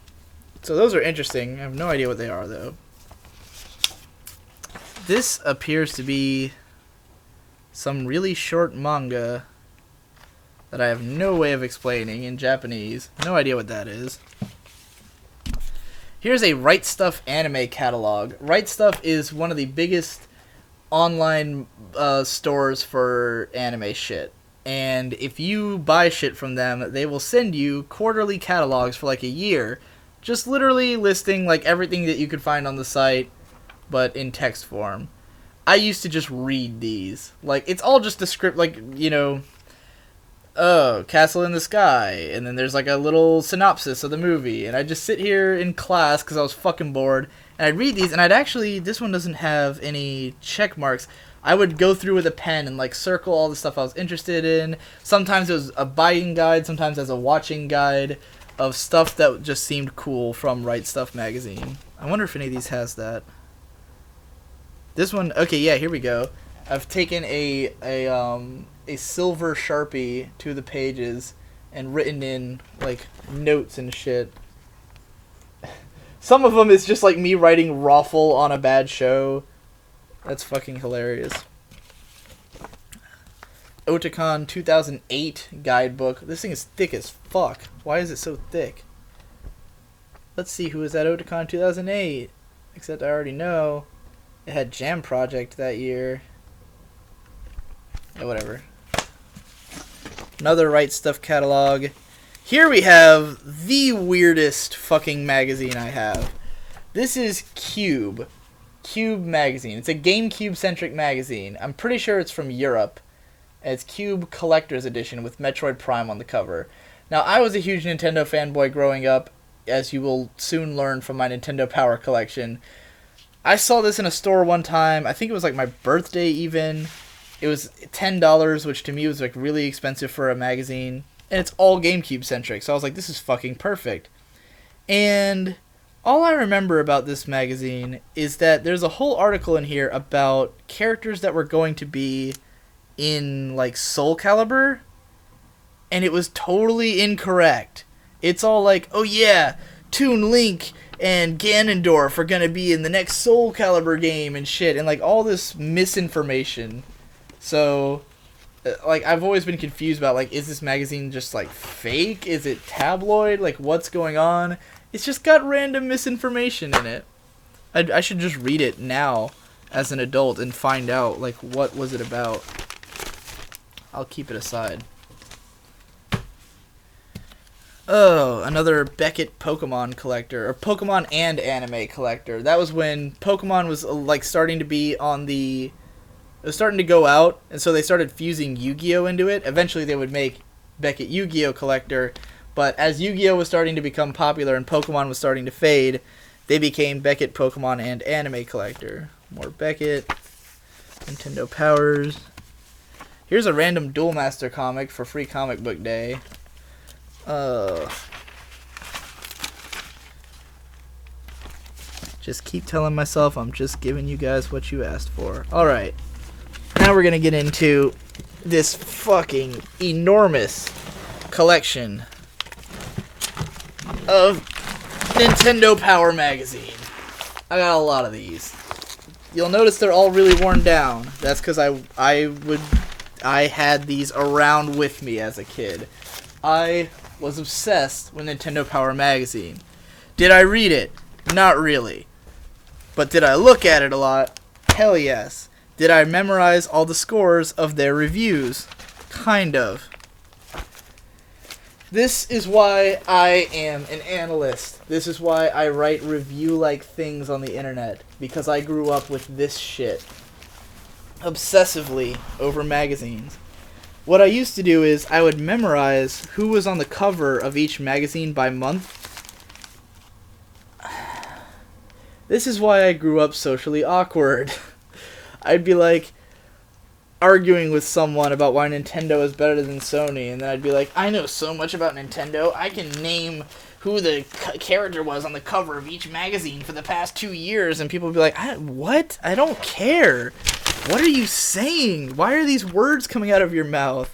So those are interesting. I have no idea what they are, though. This appears to be some really short manga that I have no way of explaining in Japanese. No idea what that is. Here's a Right Stuff anime catalog. Right Stuff is one of the biggest online stores for anime shit. And if you buy shit from them, they will send you quarterly catalogs for like a year. Just literally listing like everything that you could find on the site, but in text form. I used to just read these. Like, it's all just a script, like, you know, oh, Castle in the Sky, and then there's like a little synopsis of the movie, and I'd just sit here in class because I was fucking bored, and I'd read these, and I'd actually, this one doesn't have any check marks. I would go through with a pen and like circle all the stuff I was interested in. Sometimes it was a buying guide, sometimes as a watching guide of stuff that just seemed cool from Right Stuff magazine. I wonder if any of these has that. This one, okay, yeah, here we go. I've taken a silver Sharpie to the pages and written in like notes and shit. Some of them is just like me writing Raffle on a bad show. That's fucking hilarious. Otakon 2008 guidebook. This thing is thick as fuck. Why is it so thick? Let's see who was at Otakon 2008. Except I already know. It had Jam Project that year. Yeah, whatever. Another Right Stuff catalog. Here we have the weirdest fucking magazine I have. This is Cube. Cube magazine. It's a GameCube-centric magazine. I'm pretty sure it's from Europe. And it's Cube Collector's Edition with Metroid Prime on the cover. Now, I was a huge Nintendo fanboy growing up, as you will soon learn from my Nintendo Power collection. I saw this in a store one time. I think it was like my birthday even. It was $10, which to me was like really expensive for a magazine. And it's all GameCube-centric, so I was like, this is fucking perfect. And all I remember about this magazine is that there's a whole article in here about characters that were going to be in, like, Soul Calibur, and it was totally incorrect. It's all like, oh yeah, Toon Link and Ganondorf are gonna be in the next Soul Calibur game and shit, and, like, all this misinformation. So, like, I've always been confused about, like, is this magazine just, like, fake? Is it tabloid? Like, what's going on? It's just got random misinformation in it. I should just read it now as an adult and find out, like, what was it about. I'll keep it aside. Oh, another Beckett Pokemon collector, or Pokemon and anime collector. That was when Pokemon was, like, starting to be on the... It was starting to go out, and so they started fusing Yu-Gi-Oh! Into it. Eventually they would make Beckett Yu-Gi-Oh! Collector, but as Yu-Gi-Oh! Was starting to become popular and Pokemon was starting to fade, they became Beckett Pokemon and Anime Collector. More Beckett. Nintendo Powers. Here's a random Duel Master comic for Free Comic Book Day. Just keep telling myself I'm just giving you guys what you asked for. Alright. Now we're going to get into this fucking enormous collection of Nintendo Power Magazine. I got a lot of these. You'll notice they're all really worn down. That's because I had these around with me as a kid. I was obsessed with Nintendo Power Magazine. Did I read it? Not really. But did I look at it a lot? Hell yes. Did I memorize all the scores of their reviews? Kind of. This is why I am an analyst. This is why I write review-like things on the internet. Because I grew up with this shit. Obsessively over magazines. What I used to do is I would memorize who was on the cover of each magazine by month. This is why I grew up socially awkward. I'd be like arguing with someone about why Nintendo is better than Sony, and then I'd be like, I know so much about Nintendo, I can name who the character was on the cover of each magazine for the past 2 years, and people would be like, what? I don't care. What are you saying? Why are these words coming out of your mouth?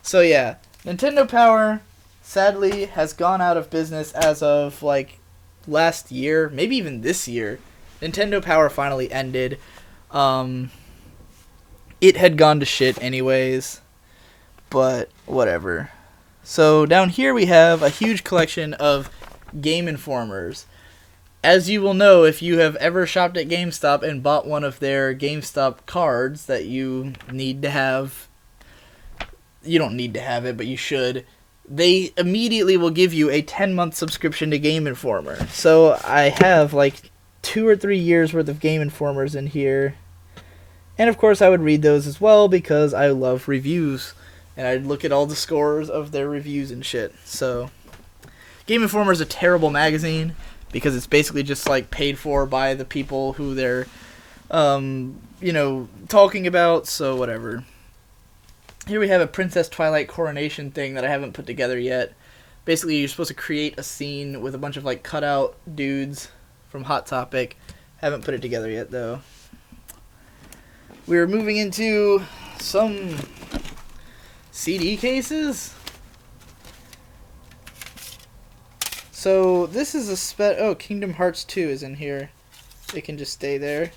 So yeah, Nintendo Power, sadly, has gone out of business as of, like, last year, maybe even this year. Nintendo Power finally ended. It had gone to shit anyways, but whatever. So down here we have a huge collection of Game Informers. As you will know if you have ever shopped at GameStop and bought one of their GameStop cards that you need to have. You don't need to have it, but you should. They immediately will give you a 10-month subscription to Game Informer. So I have like 2 or 3 years worth of Game Informers in here. And of course I would read those as well because I love reviews. And I'd look at all the scores of their reviews and shit. So Game Informer is a terrible magazine because it's basically just like paid for by the people who they're talking about, so whatever. Here we have a Princess Twilight coronation thing that I haven't put together yet. Basically, you're supposed to create a scene with a bunch of like cutout dudes from Hot Topic. Haven't put it together yet, though. We're moving into some CD cases. So this is a Kingdom Hearts 2 is in here. It can just stay there.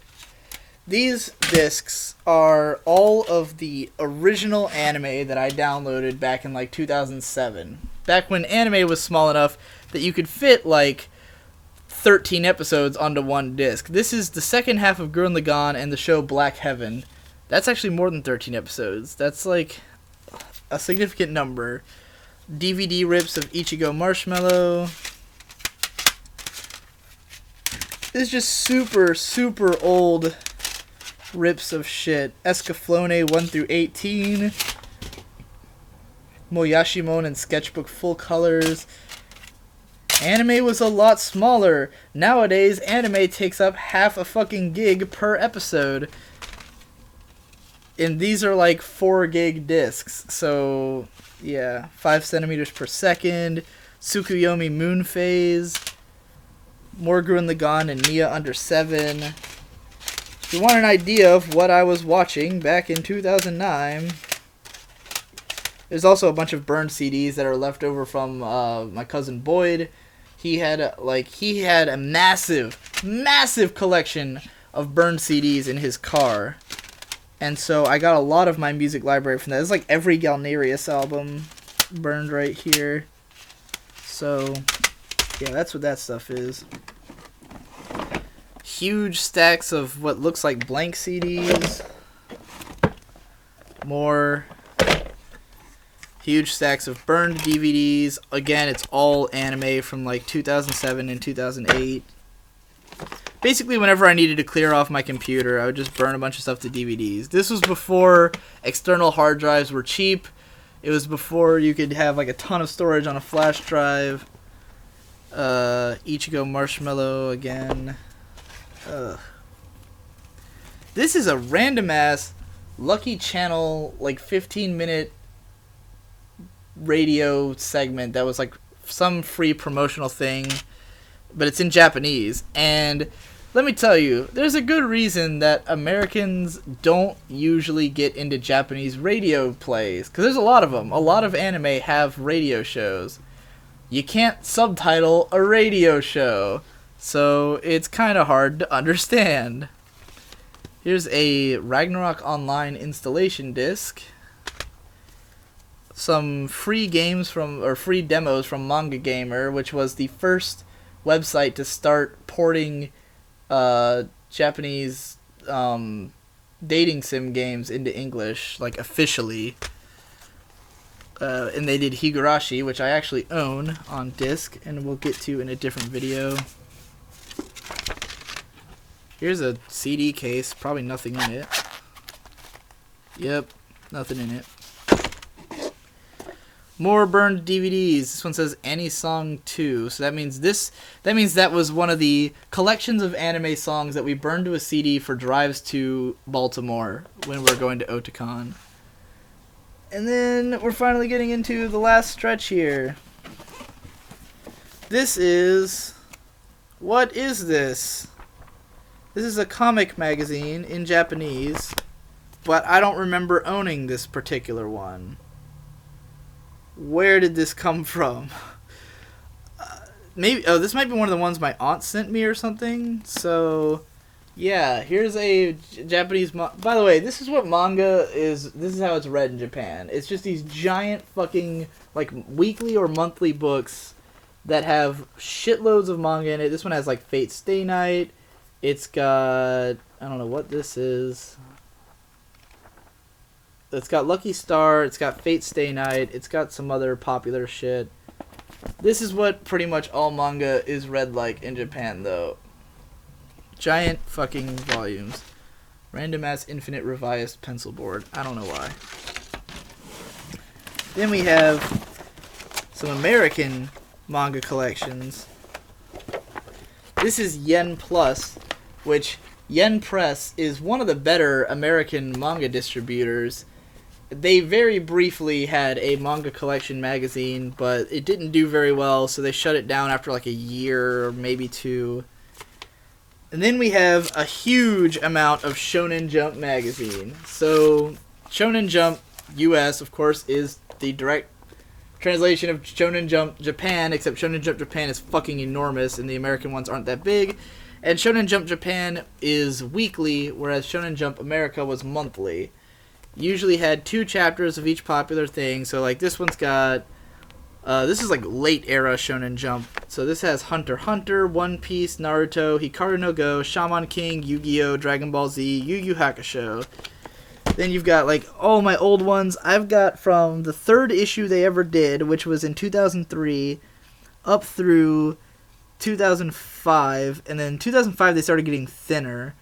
These discs are all of the original anime that I downloaded back in like 2007. Back when anime was small enough that you could fit like 13 episodes onto one disc. This is the second half of Gurren Lagann and the show Black Heaven. That's actually more than 13 episodes. That's like a significant number. DVD rips of Ichigo Marshmallow. This is just super, super old rips of shit. Escaflowne 1 through 18. Moyashimon and Sketchbook full colors. Anime was a lot smaller. Nowadays, anime takes up half a fucking gig per episode. And these are like 4 gig discs. So, yeah. 5 centimeters per second. Tsukuyomi Moon Phase. More Gurren Lagann and Nia Under 7. If you want an idea of what I was watching back in 2009, there's also a bunch of burned CDs that are left over from my cousin Boyd. He had a massive collection of burned CDs in his car. And so I got a lot of my music library from that. It's like every Galnerius album burned right here. So, yeah, that's what that stuff is. Huge stacks of what looks like blank CDs. More huge stacks of burned DVDs. Again, it's all anime from like 2007 and 2008. Basically, whenever I needed to clear off my computer, I would just burn a bunch of stuff to DVDs. This was before external hard drives were cheap. It was before you could have like a ton of storage on a flash drive. Ichigo Marshmallow again. This is a random ass Lucky Channel like 15-minute radio segment that was like some free promotional thing, but it's in Japanese. And let me tell you, there's a good reason that Americans don't usually get into Japanese radio plays, because there's a lot of them. A lot of anime have radio shows. You can't subtitle a radio show, so it's kind of hard to understand. Here's a Ragnarok Online installation disc. Some free games free demos from Manga Gamer, which was the first website to start porting Japanese dating sim games into English, like officially. And they did Higurashi, which I actually own on disc, and we'll get to in a different video. Here's a CD case, probably nothing in it. Yep, nothing in it. More burned DVDs. This one says Any Song 2. So that means that was one of the collections of anime songs that we burned to a CD for drives to Baltimore when we were going to Otakon. And then we're finally getting into the last stretch here. What is this? This is a comic magazine in Japanese, but I don't remember owning this particular one. Where did this come from? This might be one of the ones my aunt sent me or something. So, yeah, here's a Japanese... By the way, this is what manga is... This is how it's read in Japan. It's just these giant fucking, like, weekly or monthly books that have shitloads of manga in it. This one has, like, Fate Stay Night. It's got... I don't know what this is. It's got Lucky Star, it's got Fate Stay Night, it's got some other popular shit. This is what pretty much all manga is read like in Japan, though. Giant fucking volumes. Random ass infinite revised pencil board. I don't know why. Then we have some American manga collections. This is Yen Plus, which Yen Press is one of the better American manga distributors. They very briefly had a manga collection magazine, but it didn't do very well, so they shut it down after like a year or maybe two. And then we have a huge amount of Shonen Jump magazine. So Shonen Jump US, of course, is the direct translation of Shonen Jump Japan, except Shonen Jump Japan is fucking enormous and the American ones aren't that big. And Shonen Jump Japan is weekly, whereas Shonen Jump America was monthly. Usually had 2 chapters of each popular thing. So like this one's got, this is like late era Shonen Jump. So this has Hunter x Hunter, One Piece, Naruto, Hikaru no Go, Shaman King, Yu-Gi-Oh, Dragon Ball Z, Yu Yu Hakusho. Then you've got like all my old ones. I've got from the 3rd issue they ever did, which was in 2003, up through 2005, and then 2005 they started getting thinner.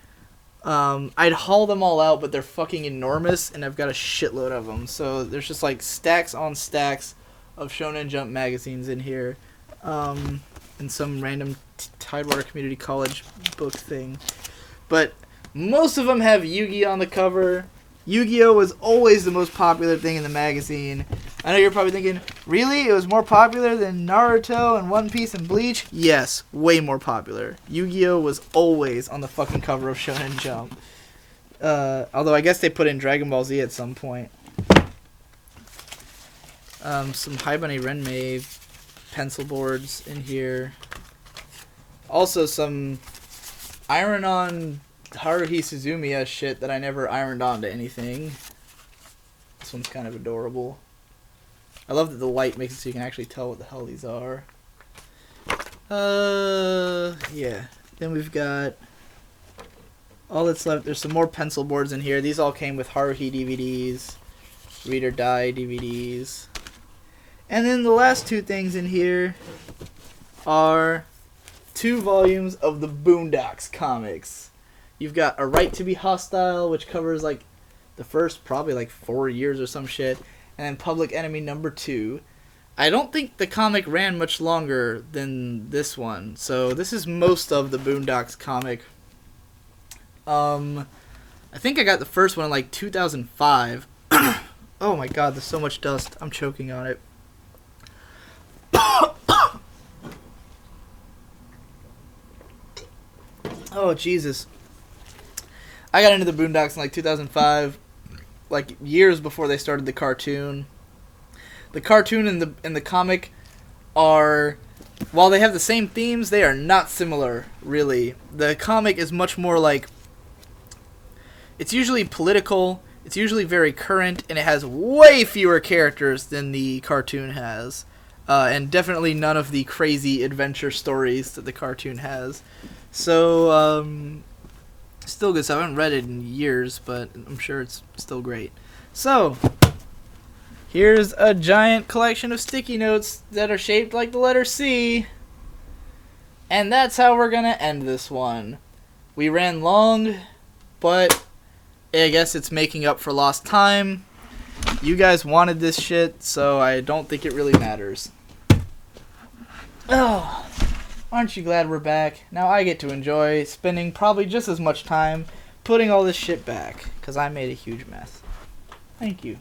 I'd haul them all out, but they're fucking enormous, and I've got a shitload of them. So there's just like stacks on stacks of Shonen Jump magazines in here, and some random Tidewater Community College book thing. But most of them have Yu-Gi on the cover. Yu-Gi-Oh was always the most popular thing in the magazine. I know you're probably thinking, really? It was more popular than Naruto and One Piece and Bleach? Yes, way more popular. Yu-Gi-Oh was always on the fucking cover of Shonen Jump. Although I guess they put in Dragon Ball Z at some point. Some Haibane Renmei pencil boards in here. Also some iron-on Haruhi Suzumiya shit that I never ironed onto anything. This one's kind of adorable. I love that the light makes it so you can actually tell what the hell these are. Yeah. Then we've got all that's left. There's some more pencil boards in here. These all came with Haruhi DVDs, Read or Die DVDs. And then the last 2 things in here are 2 volumes of the Boondocks comics. You've got A Right to Be Hostile, which covers like the first probably like 4 years or some shit, and then Public Enemy #2. I don't think the comic ran much longer than this one. So this is most of the Boondocks comic. I think I got the first one in like 2005. Oh my god, there's so much dust. I'm choking on it. Oh, Jesus. I got into the Boondocks in like 2005, like years before they started the cartoon. The cartoon and the comic are, while they have the same themes, they are not similar, really. The comic is much more like, it's usually political, it's usually very current, and it has way fewer characters than the cartoon has. And definitely none of the crazy adventure stories that the cartoon has. So, still good stuff. I haven't read it in years, but I'm sure it's still great. So, here's a giant collection of sticky notes that are shaped like the letter C. And that's how we're going to end this one. We ran long, but I guess it's making up for lost time. You guys wanted this shit, so I don't think it really matters. Oh, aren't you glad we're back? Now I get to enjoy spending probably just as much time putting all this shit back, because I made a huge mess. Thank you.